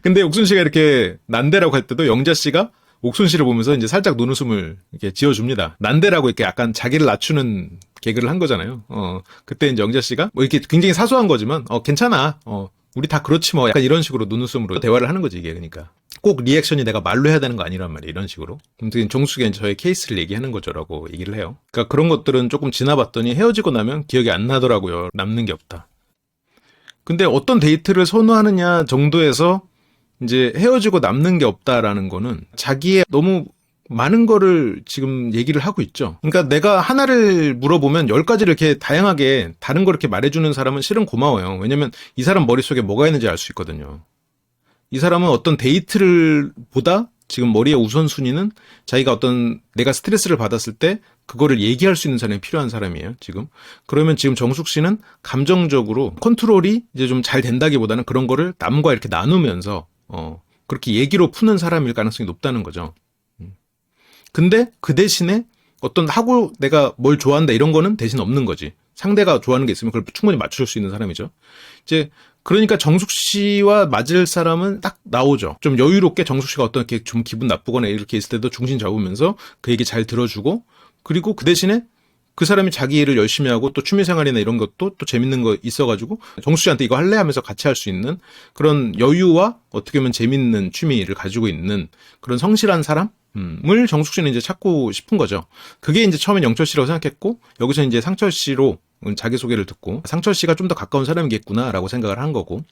근데 옥순 씨가 이렇게 난데라고 할 때도 영자 씨가 옥순 씨를 보면서 이제 살짝 눈웃음을 이렇게 지어줍니다. 난데라고 이렇게 약간 자기를 낮추는 개그를 한 거잖아요. 그때 이제 영자 씨가 뭐 이렇게 굉장히 사소한 거지만 괜찮아. 우리 다 그렇지 뭐 약간 이런 식으로 눈웃음으로 대화를 하는 거지 이게. 그러니까 꼭 리액션이 내가 말로 해야 되는 거 아니란 말이야 이런 식으로. 아무튼 정숙이 저의 케이스를 얘기하는 거죠라고 얘기를 해요. 그러니까 그런 것들은 조금 지나봤더니 헤어지고 나면 기억이 안 나더라고요. 남는 게 없다. 근데 어떤 데이트를 선호하느냐 정도에서 이제 헤어지고 남는 게 없다라는 거는 자기의 너무 많은 거를 지금 얘기를 하고 있죠. 그러니까 내가 하나를 물어보면 10가지를 이렇게 다양하게 다른 걸 이렇게 말해주는 사람은 실은 고마워요. 왜냐면 이 사람 머릿속에 뭐가 있는지 알 수 있거든요. 이 사람은 어떤 데이트를 보다 지금 머리의 우선순위는 자기가 어떤 내가 스트레스를 받았을 때 그거를 얘기할 수 있는 사람이 필요한 사람이에요, 지금. 그러면 지금 정숙 씨는 감정적으로 컨트롤이 이제 좀 잘 된다기보다는 그런 거를 남과 이렇게 나누면서 그렇게 얘기로 푸는 사람일 가능성이 높다는 거죠. 근데 그 대신에 어떤 하고 내가 뭘 좋아한다 이런 거는 대신 없는 거지. 상대가 좋아하는 게 있으면 그걸 충분히 맞춰줄 수 있는 사람이죠. 이제 그러니까 정숙 씨와 맞을 사람은 딱 나오죠. 좀 여유롭게 정숙 씨가 어떤 이렇게 좀 기분 나쁘거나 이렇게 있을 때도 중심 잡으면서 그 얘기 잘 들어주고, 그리고 그 대신에 그 사람이 자기 일을 열심히 하고 또 취미생활이나 이런 것도 또 재밌는 거 있어가지고 정숙 씨한테 이거 할래 하면서 같이 할 수 있는 그런 여유와 어떻게 보면 재밌는 취미를 가지고 있는 그런 성실한 사람을 정숙 씨는 이제 찾고 싶은 거죠. 그게 이제 처음엔 영철 씨라고 생각했고, 여기서 이제 상철 씨로 자기소개를 듣고 상철 씨가 좀 더 가까운 사람이겠구나라고 생각을 한 거고.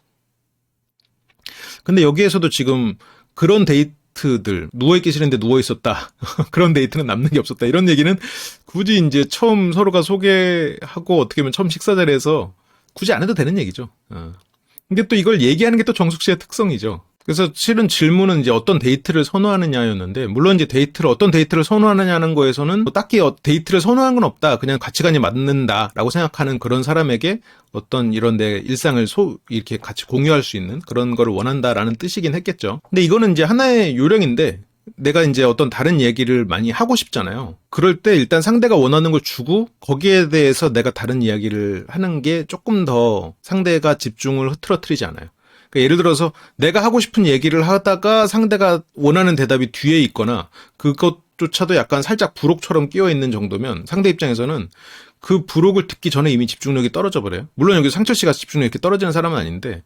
근데 여기에서도 지금 그런 데이트들, 누워있기 싫은데 누워있었다. 그런 데이트는 남는 게 없었다. 이런 얘기는 굳이 이제 처음 서로가 소개하고 어떻게 보면 처음 식사 자리에서 굳이 안 해도 되는 얘기죠. 근데 또 이걸 얘기하는 게 또 정숙 씨의 특성이죠. 그래서 실은 질문은 이제 어떤 데이트를 선호하느냐였는데, 물론 이제 어떤 데이트를 선호하느냐는 거에서는 뭐 딱히 데이트를 선호하는 건 없다. 그냥 가치관이 맞는다라고 생각하는 그런 사람에게 어떤 이런 내 일상을 이렇게 같이 공유할 수 있는 그런 거를 원한다라는 뜻이긴 했겠죠. 근데 이거는 이제 하나의 요령인데, 내가 이제 어떤 다른 얘기를 많이 하고 싶잖아요. 그럴 때 일단 상대가 원하는 걸 주고 거기에 대해서 내가 다른 이야기를 하는 게 조금 더 상대가 집중을 흐트러뜨리지 않아요. 그러니까 예를 들어서 내가 하고 싶은 얘기를 하다가 상대가 원하는 대답이 뒤에 있거나 그것조차도 약간 살짝 부록처럼 끼어 있는 정도면 상대 입장에서는 그 부록을 듣기 전에 이미 집중력이 떨어져 버려요. 물론 여기 상철 씨가 집중력이 이렇게 떨어지는 사람은 아닌데,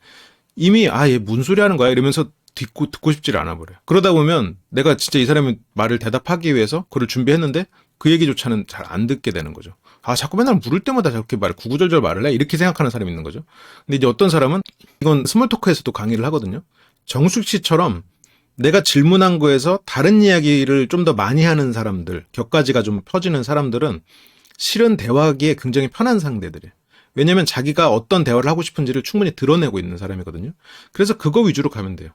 이미 얘 뭔 소리 하는 거야 이러면서 듣고 싶지를 않아 버려요. 그러다 보면 내가 진짜 이 사람의 말을 대답하기 위해서 그걸 준비했는데 그 얘기조차는 잘 안 듣게 되는 거죠. 자꾸 맨날 물을 때마다 저렇게 구구절절 말을 해? 이렇게 생각하는 사람이 있는 거죠. 근데 이제 어떤 사람은, 이건 스몰 토크에서도 강의를 하거든요. 정숙 씨처럼 내가 질문한 거에서 다른 이야기를 좀 더 많이 하는 사람들, 격가지가 좀 펴지는 사람들은 실은 대화하기에 굉장히 편한 상대들이에요. 왜냐면 자기가 어떤 대화를 하고 싶은지를 충분히 드러내고 있는 사람이거든요. 그래서 그거 위주로 가면 돼요.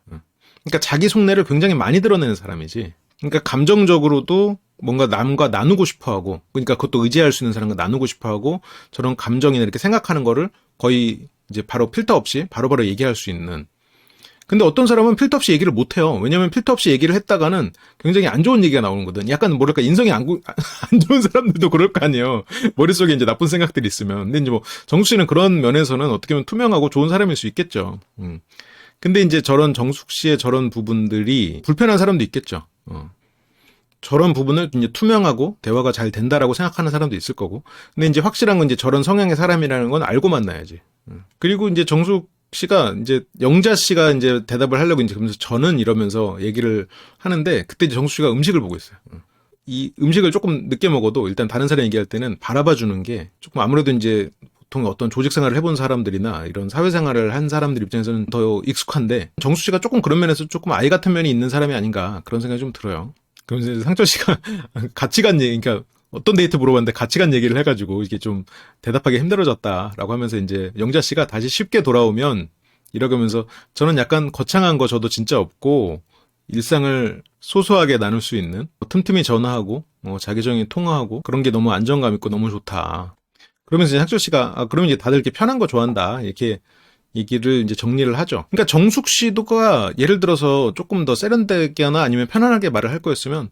그러니까 자기 속내를 굉장히 많이 드러내는 사람이지. 그러니까 감정적으로도 뭔가 남과 나누고 싶어 하고, 그러니까 그것도 의지할 수 있는 사람과 나누고 싶어 하고, 저런 감정이나 이렇게 생각하는 거를 거의 이제 바로 필터 없이 바로바로 얘기할 수 있는. 근데 어떤 사람은 필터 없이 얘기를 못 해요. 왜냐면 필터 없이 얘기를 했다가는 굉장히 안 좋은 얘기가 나오는 거든. 약간 뭐랄까 인성이 안 좋은 사람들도 그럴 거 아니에요. 머릿속에 이제 나쁜 생각들이 있으면. 근데 이제 뭐 정숙 씨는 그런 면에서는 어떻게 보면 투명하고 좋은 사람일 수 있겠죠. 근데 이제 저런 정숙 씨의 저런 부분들이 불편한 사람도 있겠죠. 저런 부분을 이제 투명하고 대화가 잘 된다라고 생각하는 사람도 있을 거고. 근데 이제 확실한 건 이제 저런 성향의 사람이라는 건 알고 만나야지. 그리고 이제 정숙 씨가 이제 영자 씨가 이제 대답을 하려고 이제 그러면서 저는 이러면서 얘기를 하는데, 그때 이제 정숙 씨가 음식을 보고 있어요. 이 음식을 조금 늦게 먹어도 일단 다른 사람 얘기할 때는 바라봐 주는 게 조금 아무래도 이제 보통 어떤 조직 생활을 해본 사람들이나 이런 사회생활을 한 사람들 입장에서는 더 익숙한데, 정숙 씨가 조금 그런 면에서 조금 아이 같은 면이 있는 사람이 아닌가 그런 생각이 좀 들어요. 그러면서 상철 씨가 가치관 얘기, 그러니까 어떤 데이트 물어봤는데 가치관 얘기를 해가지고 이게 좀 대답하기 힘들어졌다라고 하면서 이제 영자 씨가 다시 쉽게 돌아오면 이러면서 저는 약간 거창한 거 저도 진짜 없고 일상을 소소하게 나눌 수 있는, 틈틈이 전화하고 자기정이 통화하고 그런 게 너무 안정감 있고 너무 좋다. 그러면서 이제 상철 씨가 그러면 이제 다들 이렇게 편한 거 좋아한다 이렇게 얘기를 이제 정리를 하죠. 그러니까 정숙 씨도가 예를 들어서 조금 더 세련되게나 아니면 편안하게 말을 할 거였으면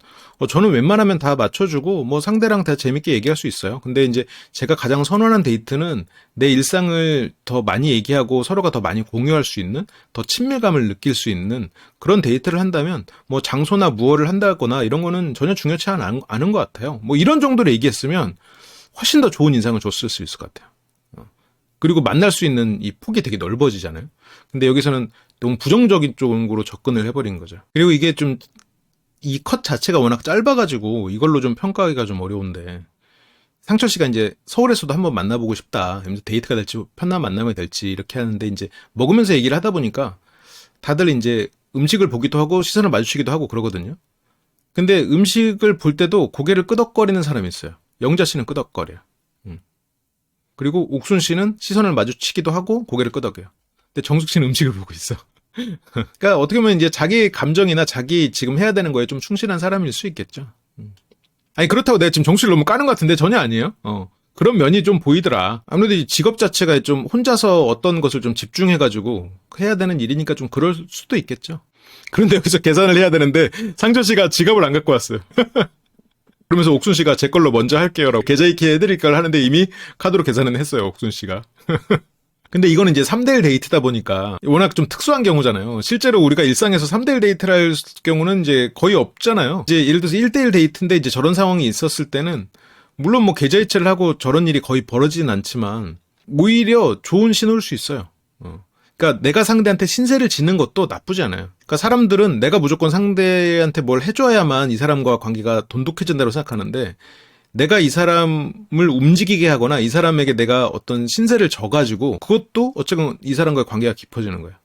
저는 웬만하면 다 맞춰주고 뭐 상대랑 다 재밌게 얘기할 수 있어요. 근데 이제 제가 가장 선호하는 데이트는 내 일상을 더 많이 얘기하고 서로가 더 많이 공유할 수 있는, 더 친밀감을 느낄 수 있는 그런 데이트를 한다면 뭐 장소나 무엇을 한다거나 이런 거는 전혀 중요치 않은 것 같아요. 뭐 이런 정도로 얘기했으면 훨씬 더 좋은 인상을 줬을 수 있을 것 같아요. 그리고 만날 수 있는 이 폭이 되게 넓어지잖아요. 근데 여기서는 너무 부정적인 쪽으로 접근을 해버린 거죠. 그리고 이게 좀 이 컷 자체가 워낙 짧아가지고 이걸로 좀 평가하기가 좀 어려운데, 상철 씨가 이제 서울에서도 한번 만나보고 싶다. 데이트가 될지 편한 만남이 될지 이렇게 하는데 이제 먹으면서 얘기를 하다 보니까 다들 이제 음식을 보기도 하고 시선을 마주치기도 하고 그러거든요. 근데 음식을 볼 때도 고개를 끄덕거리는 사람이 있어요. 영자 씨는 끄덕거려요. 그리고 옥순 씨는 시선을 마주치기도 하고 고개를 끄덕여요. 근데 정숙 씨는 음식을 보고 있어. 그러니까 어떻게 보면 이제 자기 감정이나 자기 지금 해야 되는 거에 좀 충실한 사람일 수 있겠죠. 아니 그렇다고 내가 지금 정숙 씨를 너무 까는 것 같은데 전혀 아니에요. 그런 면이 좀 보이더라. 아무래도 이 직업 자체가 좀 혼자서 어떤 것을 좀 집중해가지고 해야 되는 일이니까 좀 그럴 수도 있겠죠. 그런데 여기서 계산을 해야 되는데 상철 씨가 지갑을 안 갖고 왔어요. 그러면서 옥순 씨가 제 걸로 먼저 할게요라고 계좌 이체 해드릴 걸 하는데 이미 카드로 계산은 했어요, 옥순 씨가. 근데 이거는 이제 3대1 데이트다 보니까 워낙 좀 특수한 경우잖아요. 실제로 우리가 일상에서 3대1 데이트를 할 경우는 이제 거의 없잖아요. 이제 예를 들어서 1대1 데이트인데 이제 저런 상황이 있었을 때는 물론 뭐 계좌 이체를 하고 저런 일이 거의 벌어지진 않지만 오히려 좋은 신호일 수 있어요. 그러니까 내가 상대한테 신세를 지는 것도 나쁘지 않아요. 그러니까 사람들은 내가 무조건 상대한테 뭘 해줘야만 이 사람과 관계가 돈독해진다고 생각하는데 내가 이 사람을 움직이게 하거나 이 사람에게 내가 어떤 신세를 져가지고 그것도 어쨌든 이 사람과의 관계가 깊어지는 거예요.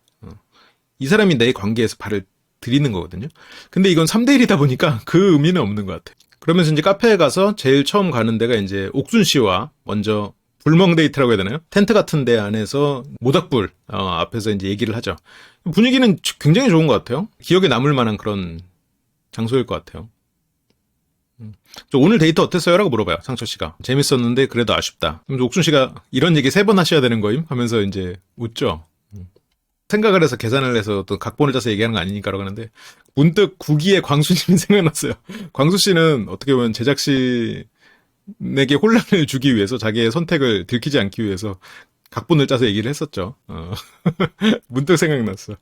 이 사람이 내 관계에서 발을 들이는 거거든요. 근데 이건 3대1이다 보니까 그 의미는 없는 것 같아요. 그러면서 이제 카페에 가서 제일 처음 가는 데가 이제 옥순 씨와 먼저 불멍 데이트라고 해야 되나요? 텐트 같은 데 안에서 모닥불 앞에서 이제 얘기를 하죠. 분위기는 굉장히 좋은 것 같아요. 기억에 남을 만한 그런 장소일 것 같아요. 오늘 데이트 어땠어요? 라고 물어봐요, 상철 씨가. 재밌었는데 그래도 아쉽다. 그럼 옥순 씨가 이런 얘기 3번 하셔야 되는 거임? 하면서 이제 웃죠. 생각을 해서 계산을 해서 또 각본을 짜서 얘기하는 거 아니니까라고 하는데 문득 구기의 광수님이 생각났어요. 광수 씨는 어떻게 보면 제작진에게 혼란을 주기 위해서 자기의 선택을 들키지 않기 위해서 각본을 짜서 얘기를 했었죠. 문득 생각났어.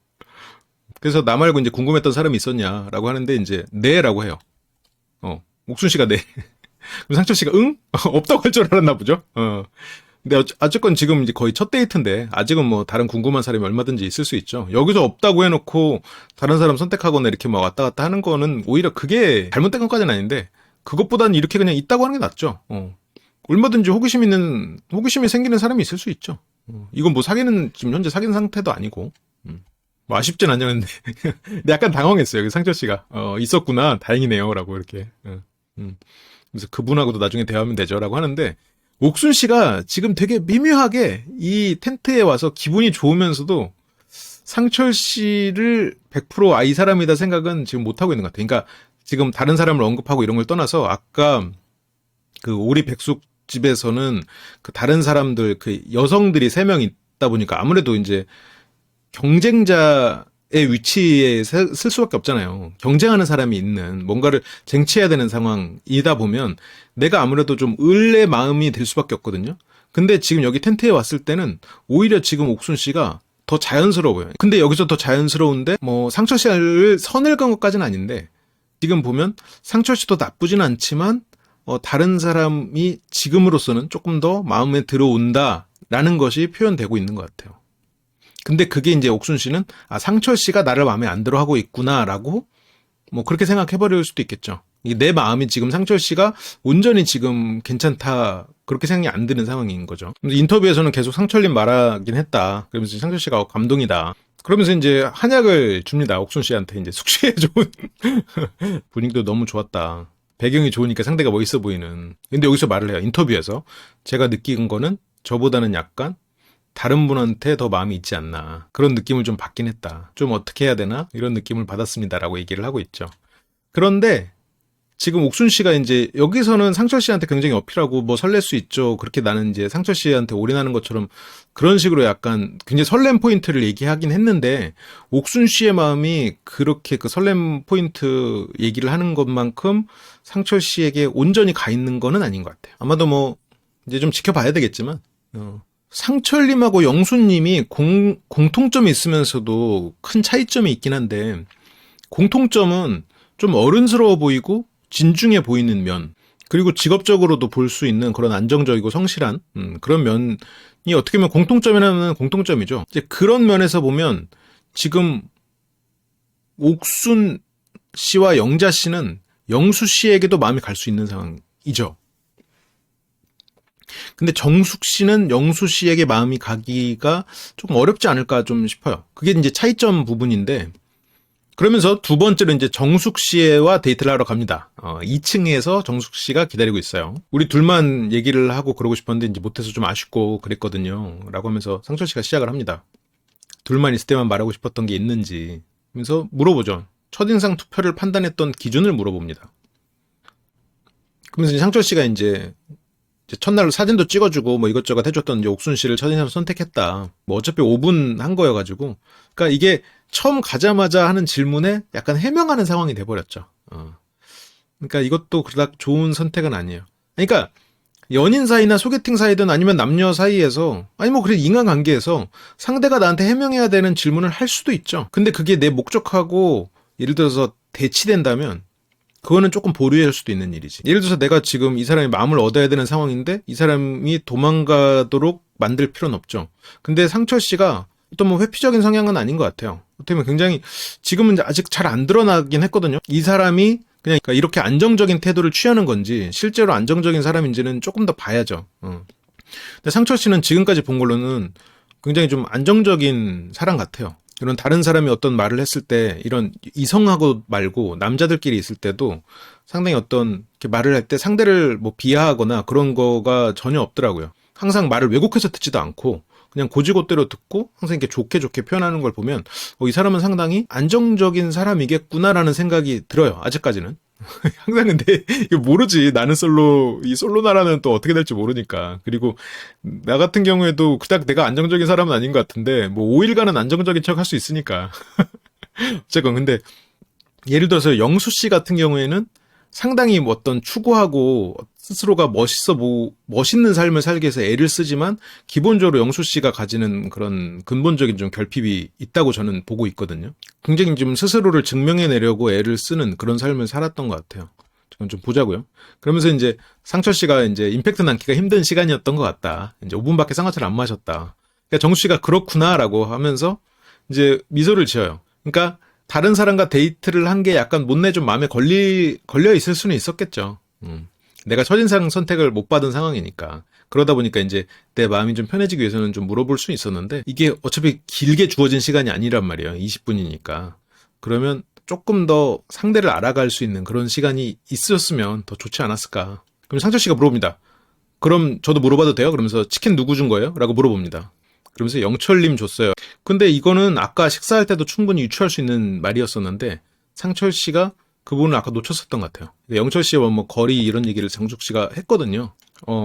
그래서 나 말고 이제 궁금했던 사람이 있었냐라고 하는데 이제 네라고 해요. 옥순 씨가 네. 그럼 상철 씨가 응? 없다고 할 줄 알았나 보죠. 근데 어쨌건 지금 이제 거의 첫 데이트인데 아직은 뭐 다른 궁금한 사람이 얼마든지 있을 수 있죠. 여기서 없다고 해놓고 다른 사람 선택하거나 이렇게 막 왔다 갔다 하는 거는 오히려 그게 잘못된 것까지는 아닌데 그것보다는 이렇게 그냥 있다고 하는 게 낫죠. 얼마든지 호기심이 생기는 사람이 있을 수 있죠. 이건 뭐 지금 현재 사귀는 상태도 아니고. 뭐 아쉽진 않냐는데 약간 당황했어요. 상철 씨가 있었구나, 다행이네요라고 이렇게. 그래서 그분하고도 나중에 대화하면 되죠라고 하는데 옥순 씨가 지금 되게 미묘하게 이 텐트에 와서 기분이 좋으면서도 상철 씨를 100% 이 사람이다 생각은 지금 못 하고 있는 것 같아요. 그러니까 지금 다른 사람을 언급하고 이런 걸 떠나서 아까 그 오리 백숙 집에서는 그 다른 사람들 그 여성들이 3명 있다 보니까 아무래도 이제 경쟁자의 위치에 쓸 수밖에 없잖아요. 경쟁하는 사람이 있는 뭔가를 쟁취해야 되는 상황이다 보면 내가 아무래도 좀 을의 마음이 들 수밖에 없거든요. 근데 지금 여기 텐트에 왔을 때는 오히려 지금 옥순 씨가 더 자연스러워요. 근데 여기서 더 자연스러운데 뭐 상철 씨를 선을 건 것까지는 아닌데 지금 보면 상철 씨도 나쁘진 않지만 다른 사람이 지금으로서는 조금 더 마음에 들어온다라는 것이 표현되고 있는 것 같아요. 근데 그게 이제 옥순 씨는 상철 씨가 나를 마음에 안 들어 하고 있구나라고 뭐 그렇게 생각해버릴 수도 있겠죠. 내 마음이 지금 상철 씨가 온전히 지금 괜찮다 그렇게 생각이 안 드는 상황인 거죠. 인터뷰에서는 계속 상철님 말하긴 했다. 그러면서 상철 씨가 감동이다. 그러면서 이제 한약을 줍니다. 옥순 씨한테 이제 숙취에 좋은 분위기도 너무 좋았다. 배경이 좋으니까 상대가 멋있어 보이는. 근데 여기서 말을 해요. 인터뷰에서 제가 느낀 거는 저보다는 약간 다른 분한테 더 마음이 있지 않나. 그런 느낌을 좀 받긴 했다. 좀 어떻게 해야 되나? 이런 느낌을 받았습니다라고 얘기를 하고 있죠. 그런데 지금 옥순 씨가 이제 여기서는 상철 씨한테 굉장히 어필하고 뭐 설렐 수 있죠. 그렇게 나는 이제 상철 씨한테 올인하는 것처럼 그런 식으로 약간 굉장히 설렘 포인트를 얘기하긴 했는데 옥순 씨의 마음이 그렇게 그 설렘 포인트 얘기를 하는 것만큼 상철 씨에게 온전히 가 있는 거는 아닌 것 같아요. 아마도 뭐 이제 좀 지켜봐야 되겠지만 상철님하고 영수님이 공통점이 있으면서도 큰 차이점이 있긴 한데 공통점은 좀 어른스러워 보이고 진중해 보이는 면 그리고 직업적으로도 볼 수 있는 그런 안정적이고 성실한 그런 면이 어떻게 보면 공통점이라면 공통점이죠. 이제 그런 면에서 보면 지금 옥순 씨와 영자 씨는 영수 씨에게도 마음이 갈 수 있는 상황이죠. 근데 정숙 씨는 영수 씨에게 마음이 가기가 조금 어렵지 않을까 좀 싶어요. 그게 이제 차이점 부분인데 그러면서 두 번째로 이제 정숙 씨와 데이트를 하러 갑니다. 2층에서 정숙 씨가 기다리고 있어요. 우리 둘만 얘기를 하고 그러고 싶었는데 이제 못해서 좀 아쉽고 그랬거든요. 라고 하면서 상철 씨가 시작을 합니다. 둘만 있을 때만 말하고 싶었던 게 있는지 하면서 물어보죠. 첫인상 투표를 판단했던 기준을 물어봅니다. 그러면서 상철 씨가 이제 첫날로 사진도 찍어주고 뭐 이것저것 해줬던 이제 옥순 씨를 첫인상으로 선택했다. 뭐 어차피 5분 한 거여가지고. 그러니까 이게 처음 가자마자 하는 질문에 약간 해명하는 상황이 돼버렸죠. 그러니까 이것도 그닥 좋은 선택은 아니에요. 그러니까 연인 사이나 소개팅 사이든 아니면 남녀 사이에서 아니 뭐 그래 인간관계에서 상대가 나한테 해명해야 되는 질문을 할 수도 있죠. 근데 그게 내 목적하고 예를 들어서 대치된다면 그거는 조금 보류할 수도 있는 일이지. 예를 들어서 내가 지금 이 사람의 마음을 얻어야 되는 상황인데 이 사람이 도망가도록 만들 필요는 없죠. 근데 상철 씨가 또 뭐 회피적인 성향은 아닌 것 같아요. 어떻게 보면 굉장히 지금은 아직 잘 안 드러나긴 했거든요. 이 사람이 그냥 이렇게 안정적인 태도를 취하는 건지 실제로 안정적인 사람인지는 조금 더 봐야죠. 근데 상철 씨는 지금까지 본 걸로는 굉장히 좀 안정적인 사람 같아요. 이런 다른 사람이 어떤 말을 했을 때 이런 이성하고 말고 남자들끼리 있을 때도 상당히 어떤 이렇게 말을 할 때 상대를 뭐 비하하거나 그런 거가 전혀 없더라고요. 항상 말을 왜곡해서 듣지도 않고 그냥 고지고대로 듣고 항상 이렇게 좋게 좋게 표현하는 걸 보면 이 사람은 상당히 안정적인 사람이겠구나라는 생각이 들어요. 아직까지는. 항상 근데 이거 모르지. 나는 이 솔로 나라는 또 어떻게 될지 모르니까. 그리고 나 같은 경우에도 그닥 내가 안정적인 사람은 아닌 것 같은데 뭐 5일간은 안정적인 척 할 수 있으니까. 어쨌건 근데 예를 들어서 영수 씨 같은 경우에는 상당히 뭐 어떤 추구하고 스스로가 멋있는 삶을 살기 위해서 애를 쓰지만 기본적으로 영수 씨가 가지는 그런 근본적인 좀 결핍이 있다고 저는 보고 있거든요. 굉장히 좀 스스로를 증명해내려고 애를 쓰는 그런 삶을 살았던 것 같아요. 좀 보자고요. 그러면서 이제 상철 씨가 이제 임팩트 남기가 힘든 시간이었던 것 같다. 이제 5분밖에 쌍화차를 안 마셨다. 그러니까 정수 씨가 그렇구나라고 하면서 이제 미소를 지어요. 그러니까 다른 사람과 데이트를 한 게 약간 못내 좀 마음에 걸려 있을 수는 있었겠죠. 내가 첫인상 선택을 못 받은 상황이니까. 그러다 보니까 이제 내 마음이 좀 편해지기 위해서는 좀 물어볼 수 있었는데 이게 어차피 길게 주어진 시간이 아니란 말이에요. 20분이니까. 그러면 조금 더 상대를 알아갈 수 있는 그런 시간이 있었으면 더 좋지 않았을까. 그럼 상철 씨가 물어봅니다. 그럼 저도 물어봐도 돼요? 그러면서 치킨 누구 준 거예요? 라고 물어봅니다. 그러면서 영철님 줬어요. 근데 이거는 아까 식사할 때도 충분히 유추할 수 있는 말이었었는데 상철 씨가 그 부분을 아까 놓쳤었던 것 같아요. 영철 씨와 뭐 거리 이런 얘기를 정숙 씨가 했거든요.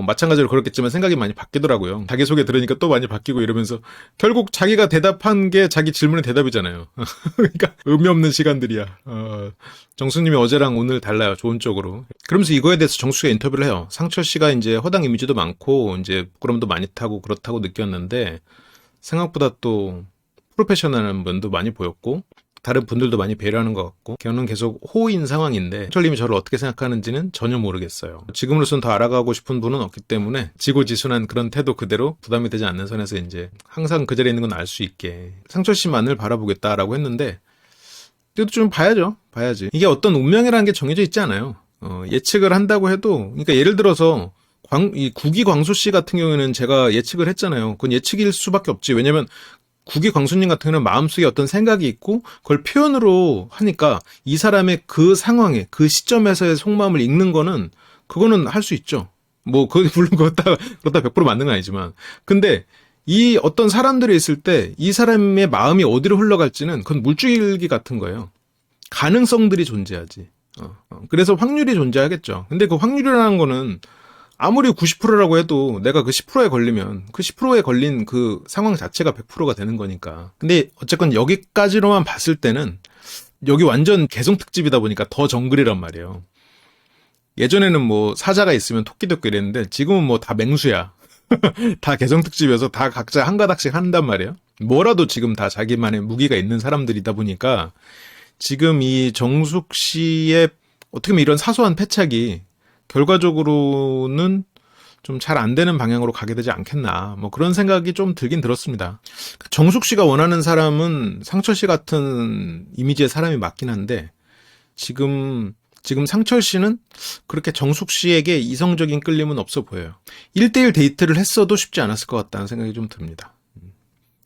마찬가지로 그렇겠지만 생각이 많이 바뀌더라고요. 자기소개 들으니까 또 많이 바뀌고 이러면서 결국 자기가 대답한 게 자기 질문의 대답이잖아요. 그러니까 의미 없는 시간들이야. 정숙님이 어제랑 오늘 달라요. 좋은 쪽으로. 그러면서 이거에 대해서 정숙 씨가 인터뷰를 해요. 상철 씨가 이제 허당 이미지도 많고 이제 부끄럼도 많이 타고 그렇다고 느꼈는데 생각보다 또 프로페셔널한 면도 많이 보였고 다른 분들도 많이 배려하는 것 같고 저는 계속 호인 상황인데 철님이 저를 어떻게 생각하는지는 전혀 모르겠어요. 지금으로서는 더 알아가고 싶은 분은 없기 때문에 지고지순한 그런 태도 그대로 부담이 되지 않는 선에서 이제 항상 그 자리에 있는 건 알 수 있게 상철 씨만을 바라보겠다라고 했는데 그래도 좀 봐야지. 이게 어떤 운명이라는 게 정해져 있지 않아요. 예측을 한다고 해도 그러니까 예를 들어서 이 구기 광수 씨 같은 경우에는 제가 예측을 했잖아요. 그건 예측일 수밖에 없지. 왜냐면 구기 광수님 같은 경우는 마음속에 어떤 생각이 있고 그걸 표현으로 하니까 이 사람의 그 상황에 그 시점에서의 속마음을 읽는 거는 그거는 할 수 있죠. 뭐 물론 그렇다 100% 맞는 건 아니지만 근데 이 어떤 사람들이 있을 때 이 사람의 마음이 어디로 흘러갈지는 그건 물줄기 같은 거예요. 가능성들이 존재하지. 그래서 확률이 존재하겠죠. 근데 그 확률이라는 거는 아무리 90%라고 해도 내가 그 10%에 걸리면 그 10%에 걸린 그 상황 자체가 100%가 되는 거니까. 근데 어쨌건 여기까지로만 봤을 때는 여기 완전 개성 특집이다 보니까 더 정글이란 말이에요. 예전에는 뭐 사자가 있으면 토끼도 있고 이랬는데 지금은 뭐 다 맹수야. 다 개성 특집이어서 다 각자 한 가닥씩 한단 말이에요. 뭐라도 지금 다 자기만의 무기가 있는 사람들이다 보니까 지금 이 정숙 씨의 어떻게 보면 이런 사소한 패착이 결과적으로는 좀 잘 안 되는 방향으로 가게 되지 않겠나. 뭐 그런 생각이 좀 들긴 들었습니다. 정숙 씨가 원하는 사람은 상철 씨 같은 이미지의 사람이 맞긴 한데 지금 상철 씨는 그렇게 정숙 씨에게 이성적인 끌림은 없어 보여요. 1대1 데이트를 했어도 쉽지 않았을 것 같다는 생각이 좀 듭니다.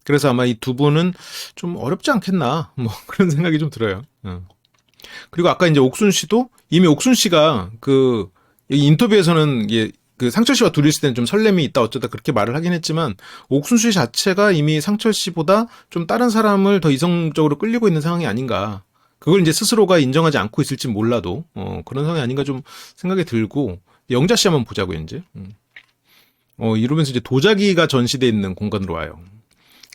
그래서 아마 이 두 분은 좀 어렵지 않겠나. 뭐 그런 생각이 좀 들어요. 그리고 아까 이제 옥순 씨도 이미 옥순 씨가 그 인터뷰에서는 그 상철 씨와 둘이 있을 때는 좀 설렘이 있다 어쩌다 그렇게 말을 하긴 했지만 옥순 씨 자체가 이미 상철 씨보다 좀 다른 사람을 더 이성적으로 끌리고 있는 상황이 아닌가. 그걸 이제 스스로가 인정하지 않고 있을지 몰라도 그런 상황이 아닌가 좀 생각이 들고 영자 씨 한번 보자고요 이제. 이러면서 이제 도자기가 전시돼 있는 공간으로 와요.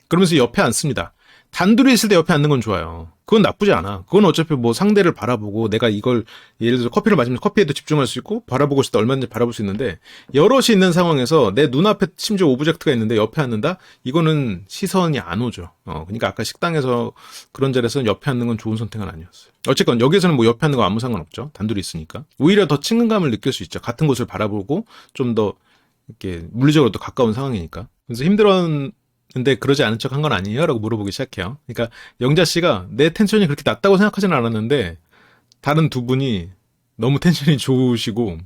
그러면서 옆에 앉습니다. 단둘이 있을 때 옆에 앉는 건 좋아요. 그건 나쁘지 않아. 그건 어차피 뭐 상대를 바라보고 내가 이걸 예를 들어서 커피를 마시면 커피에도 집중할 수 있고 바라보고 싶을 때 얼마든지 바라볼 수 있는데 여럿이 있는 상황에서 내 눈앞에 심지어 오브젝트가 있는데 옆에 앉는다? 이거는 시선이 안 오죠. 그러니까 아까 식당에서 그런 자리에서 옆에 앉는 건 좋은 선택은 아니었어요. 어쨌건 여기서는 뭐 옆에 앉는 거 아무 상관없죠. 단둘이 있으니까. 오히려 더 친근감을 느낄 수 있죠. 같은 곳을 바라보고 좀 더 이렇게 물리적으로 더 가까운 상황이니까. 그래서 힘들었는데 그러지 않은 척 한 건 아니에요? 라고 물어보기 시작해요. 그러니까 영자 씨가 내 텐션이 그렇게 낮다고 생각하지는 않았는데 다른 두 분이 너무 텐션이 좋으시고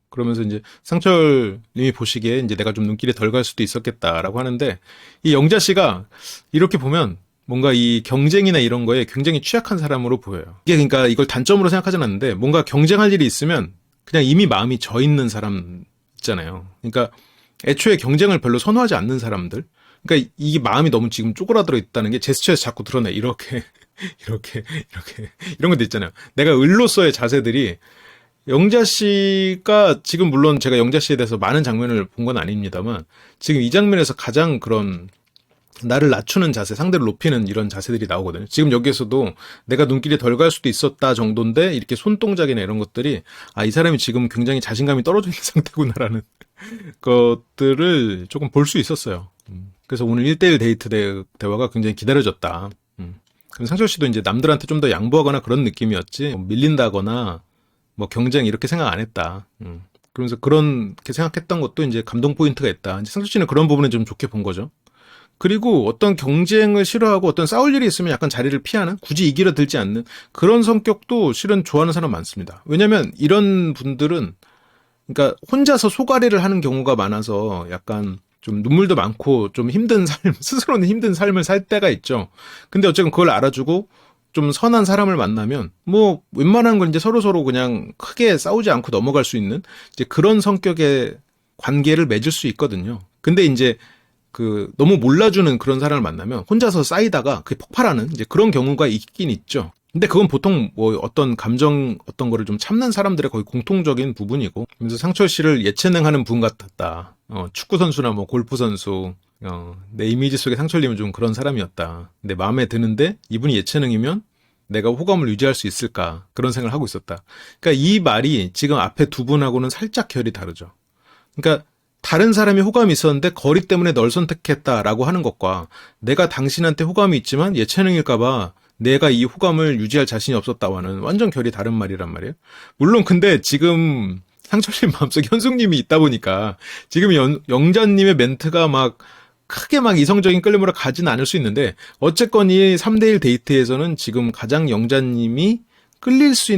그러면서 이제 상철님이 보시기에 이제 내가 좀 눈길이 덜 갈 수도 있었겠다라고 하는데 이 영자 씨가 이렇게 보면 뭔가 이 경쟁이나 이런 거에 굉장히 취약한 사람으로 보여요. 이게 그러니까 이걸 단점으로 생각하지는 않는데 뭔가 경쟁할 일이 있으면 그냥 이미 마음이 져 있는 사람 있잖아요. 그러니까 애초에 경쟁을 별로 선호하지 않는 사람들. 그러니까 이게 마음이 너무 지금 쪼그라들어 있다는 게 제스처에서 자꾸 드러내. 이렇게 이런 것도 있잖아요. 내가 을로서의 자세들이 영자 씨가 지금 물론 제가 영자 씨에 대해서 많은 장면을 본 건 아닙니다만 지금 이 장면에서 가장 그런 나를 낮추는 자세, 상대를 높이는 이런 자세들이 나오거든요. 지금 여기에서도 내가 눈길이 덜 갈 수도 있었다 정도인데 이렇게 손동작이나 이런 것들이 이 사람이 지금 굉장히 자신감이 떨어져 있는 상태구나라는 것들을 조금 볼 수 있었어요. 그래서 오늘 1대1 데이트 대화가 굉장히 기다려졌다. 그럼 상철 씨도 이제 남들한테 좀 더 양보하거나 그런 느낌이었지 뭐 밀린다거나 뭐 경쟁 이렇게 생각 안 했다. 그러면서 그렇게 생각했던 것도 이제 감동 포인트가 있다. 이제 상철 씨는 그런 부분은 좀 좋게 본 거죠. 그리고 어떤 경쟁을 싫어하고 어떤 싸울 일이 있으면 약간 자리를 피하는, 굳이 이기려 들지 않는 그런 성격도 실은 좋아하는 사람 많습니다. 왜냐면 이런 분들은 그러니까 혼자서 소가리를 하는 경우가 많아서 약간 좀 눈물도 많고 좀 힘든 삶, 스스로는 힘든 삶을 살 때가 있죠. 근데 어쨌든 그걸 알아주고 좀 선한 사람을 만나면 뭐 웬만한 건 이제 서로서로 그냥 크게 싸우지 않고 넘어갈 수 있는 이제 그런 성격의 관계를 맺을 수 있거든요. 근데 이제 너무 몰라주는 그런 사람을 만나면 혼자서 쌓이다가 그게 폭발하는 이제 그런 경우가 있긴 있죠. 근데 그건 보통 뭐 어떤 감정 어떤 거를 좀 참는 사람들의 거의 공통적인 부분이고. 그래서 상철 씨를 예체능하는 분 같았다. 축구 선수나 뭐 골프 선수. 내 이미지 속에 상철님은 좀 그런 사람이었다. 근데 마음에 드는데 이분이 예체능이면 내가 호감을 유지할 수 있을까? 그런 생각을 하고 있었다. 그러니까 이 말이 지금 앞에 두 분하고는 살짝 결이 다르죠. 그러니까 다른 사람이 호감이 있었는데 거리 때문에 널 선택했다라고 하는 것과 내가 당신한테 호감이 있지만 예체능일까봐 내가 이 호감을 유지할 자신이 없었다와는 완전 결이 다른 말이란 말이에요. 물론 근데 지금 상철님 마음속에 현숙님이 있다 보니까 지금 영자님의 멘트가 막 크게 막 이성적인 끌림으로 가진 않을 수 있는데 어쨌건 이 3대1 데이트에서는 지금 가장 영자님이 끌릴 수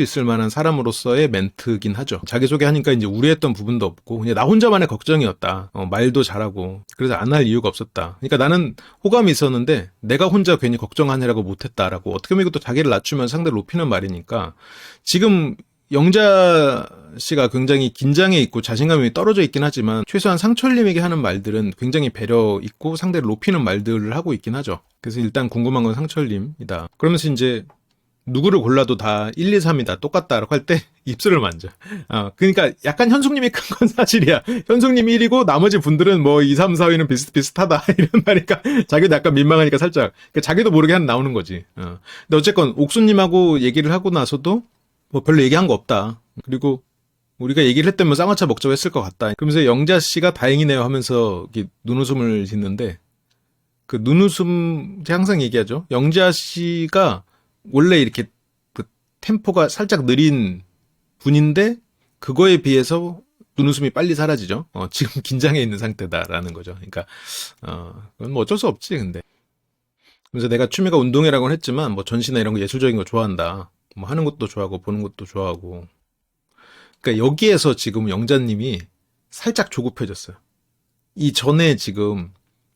있을 만한 사람으로서의 멘트긴 하죠. 자기소개하니까 이제 우려했던 부분도 없고 그냥 나 혼자만의 걱정이었다. 말도 잘하고 그래서 안 할 이유가 없었다. 그러니까 나는 호감이 있었는데 내가 혼자 괜히 걱정하느라고 못했다라고 어떻게 보면 이것도 자기를 낮추면 상대를 높이는 말이니까 지금 영자 씨가 굉장히 긴장해 있고 자신감이 떨어져 있긴 하지만 최소한 상철님에게 하는 말들은 굉장히 배려 있고 상대를 높이는 말들을 하고 있긴 하죠. 그래서 일단 궁금한 건 상철님이다. 그러면서 이제 누구를 골라도 다 1, 2, 3이 다 똑같다라고 할 때 입술을 만져. 그러니까 약간 현숙님이 큰 건 사실이야. 현숙님이 1이고 나머지 분들은 뭐 2, 3, 4위는 비슷비슷하다 이런 말이니까 자기도 약간 민망하니까 살짝 그러니까 자기도 모르게 나오는 거지. 근데 어쨌건 옥수님하고 얘기를 하고 나서도 뭐 별로 얘기한 거 없다. 그리고 우리가 얘기를 했다면 쌍화차 먹자고 했을 것 같다. 그러면서 영자 씨가 다행이네요 하면서 이렇게 눈웃음을 짓는데 그 눈웃음 제가 항상 얘기하죠. 영자 씨가 원래 이렇게 그 템포가 살짝 느린 분인데 그거에 비해서 눈웃음이 빨리 사라지죠. 지금 긴장해 있는 상태다라는 거죠. 그러니까 그건 뭐 어쩔 수 없지 근데. 그래서 내가 취미가 운동이라고는 했지만 뭐 전시나 이런 거 예술적인 거 좋아한다. 뭐 하는 것도 좋아하고 보는 것도 좋아하고. 그러니까 여기에서 지금 영자님이 살짝 조급해졌어요. 이 전에 지금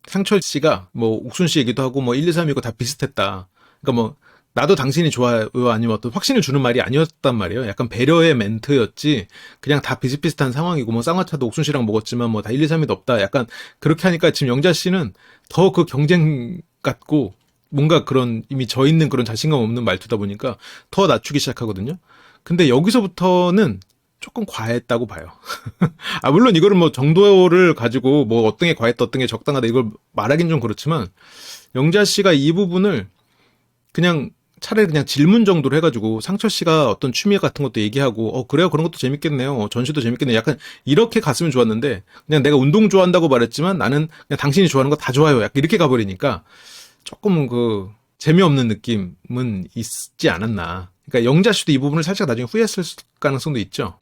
상철 씨가 뭐 옥순 씨 얘기도 하고 뭐 1, 2, 3이고 다 비슷했다. 그러니까 뭐 나도 당신이 좋아요 아니면 어떤 확신을 주는 말이 아니었단 말이에요. 약간 배려의 멘트였지 그냥 다 비슷비슷한 상황이고 뭐 쌍화차도 옥순 씨랑 먹었지만 뭐 다 1, 2, 3이 없다. 약간 그렇게 하니까 지금 영자 씨는 더 그 경쟁 같고 뭔가 그런 이미 져 있는 그런 자신감 없는 말투다 보니까 더 낮추기 시작하거든요. 근데 여기서부터는 조금 과했다고 봐요. 아, 물론 이거를 뭐 정도를 가지고 뭐 어떤 게 과했다, 어떤 게 적당하다 이걸 말하긴 좀 그렇지만 영자 씨가 이 부분을 그냥 차라리 그냥 질문 정도로 해가지고 상철 씨가 어떤 취미 같은 것도 얘기하고 그래요 그런 것도 재밌겠네요 전시도 재밌겠네요 약간 이렇게 갔으면 좋았는데 그냥 내가 운동 좋아한다고 말했지만 나는 그냥 당신이 좋아하는 거 다 좋아요 약간 이렇게 가버리니까 조금 그 재미없는 느낌은 있지 않았나. 그러니까 영자 씨도 이 부분을 살짝 나중에 후회했을 가능성도 있죠.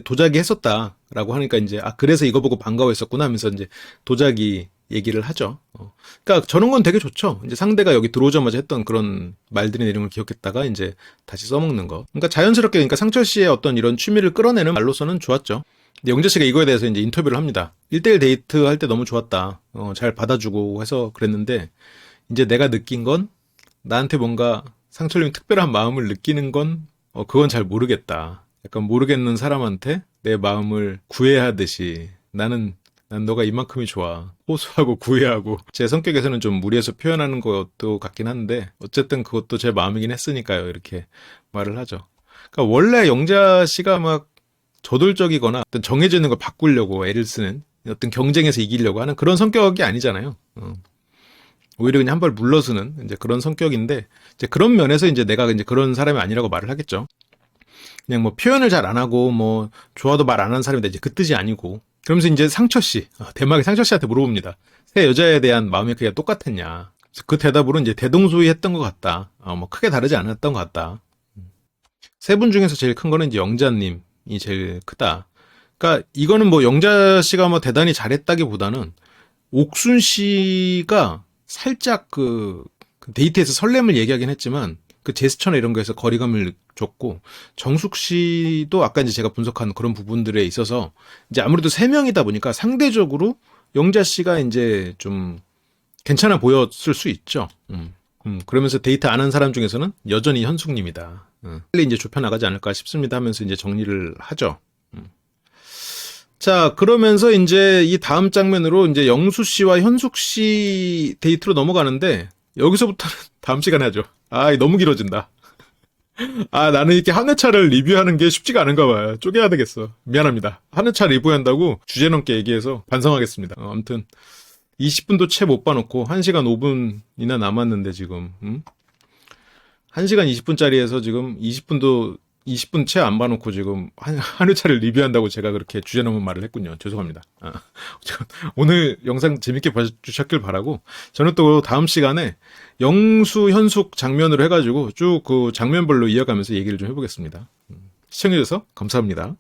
도자기 했었다라고 하니까 이제 그래서 이거 보고 반가워했었구나 하면서 이제 도자기 얘기를 하죠. 그러니까 저런 건 되게 좋죠. 이제 상대가 여기 들어오자마자 했던 그런 말들이 내린 걸 기억했다가 이제 다시 써먹는 거. 그러니까 자연스럽게 그러니까 상철 씨의 어떤 이런 취미를 끌어내는 말로서는 좋았죠. 근데 영자 씨가 이거에 대해서 이제 인터뷰를 합니다. 1대1 데이트 할 때 너무 좋았다. 잘 받아주고 해서 그랬는데 이제 내가 느낀 건 나한테 뭔가 상철님이 특별한 마음을 느끼는 건 그건 잘 모르겠다. 약간 모르겠는 사람한테 내 마음을 구애하듯이 난 너가 이만큼이 좋아. 호소하고 구애하고 제 성격에서는 좀 무리해서 표현하는 것도 같긴 한데 어쨌든 그것도 제 마음이긴 했으니까요. 이렇게 말을 하죠. 그러니까 원래 영자 씨가 막 저돌적이거나 어떤 정해져 있는 걸 바꾸려고 애를 쓰는 어떤 경쟁에서 이기려고 하는 그런 성격이 아니잖아요. 오히려 그냥 한 발 물러서는 이제 그런 성격인데 이제 그런 면에서 이제 내가 이제 그런 사람이 아니라고 말을 하겠죠. 그냥 뭐 표현을 잘 안 하고 뭐 좋아도 말 안 하는 사람인데 이제 그 뜻이 아니고 그러면서 이제 상철 씨 대망의 상철 씨한테 물어봅니다. 새 여자에 대한 마음이 그게 똑같았냐? 그 대답으로 이제 대동소이했던 것 같다. 뭐 크게 다르지 않았던 것 같다. 세 분 중에서 제일 큰 거는 이제 영자님이 제일 크다. 그러니까 이거는 뭐 영자 씨가 뭐 대단히 잘했다기보다는 옥순 씨가 살짝 그 데이트에서 설렘을 얘기하긴 했지만 그 제스처나 이런 거에서 거리감을 줬고 정숙 씨도 아까 이제 제가 분석한 그런 부분들에 있어서 이제 아무래도 세 명이다 보니까 상대적으로 영자 씨가 이제 좀 괜찮아 보였을 수 있죠. 그러면서 데이트 안 한 사람 중에서는 여전히 현숙님이다. 빨리 이제 좁혀 나가지 않을까 싶습니다 하면서 이제 정리를 하죠. 자, 그러면서 이제 이 다음 장면으로 이제 영수 씨와 현숙 씨 데이트로 넘어가는데 여기서부터는 다음 시간에 하죠. 너무 길어진다. 나는 이렇게 한 회차를 리뷰하는 게 쉽지가 않은가 봐요. 쪼개야 되겠어. 미안합니다. 한 회차 리뷰한다고 주제 넘게 얘기해서 반성하겠습니다. 아무튼 20분도 채 못 봐놓고 1시간 5분이나 남았는데 지금 1시간 20분짜리에서 지금 20분 채 안 봐놓고 지금 한 회차를 리뷰한다고 제가 그렇게 주제 넘은 말을 했군요. 죄송합니다. 오늘 영상 재밌게 봐주셨길 바라고 저는 또 다음 시간에 영수, 현숙 장면으로 해가지고 쭉 그 장면별로 이어가면서 얘기를 좀 해보겠습니다. 시청해주셔서 감사합니다.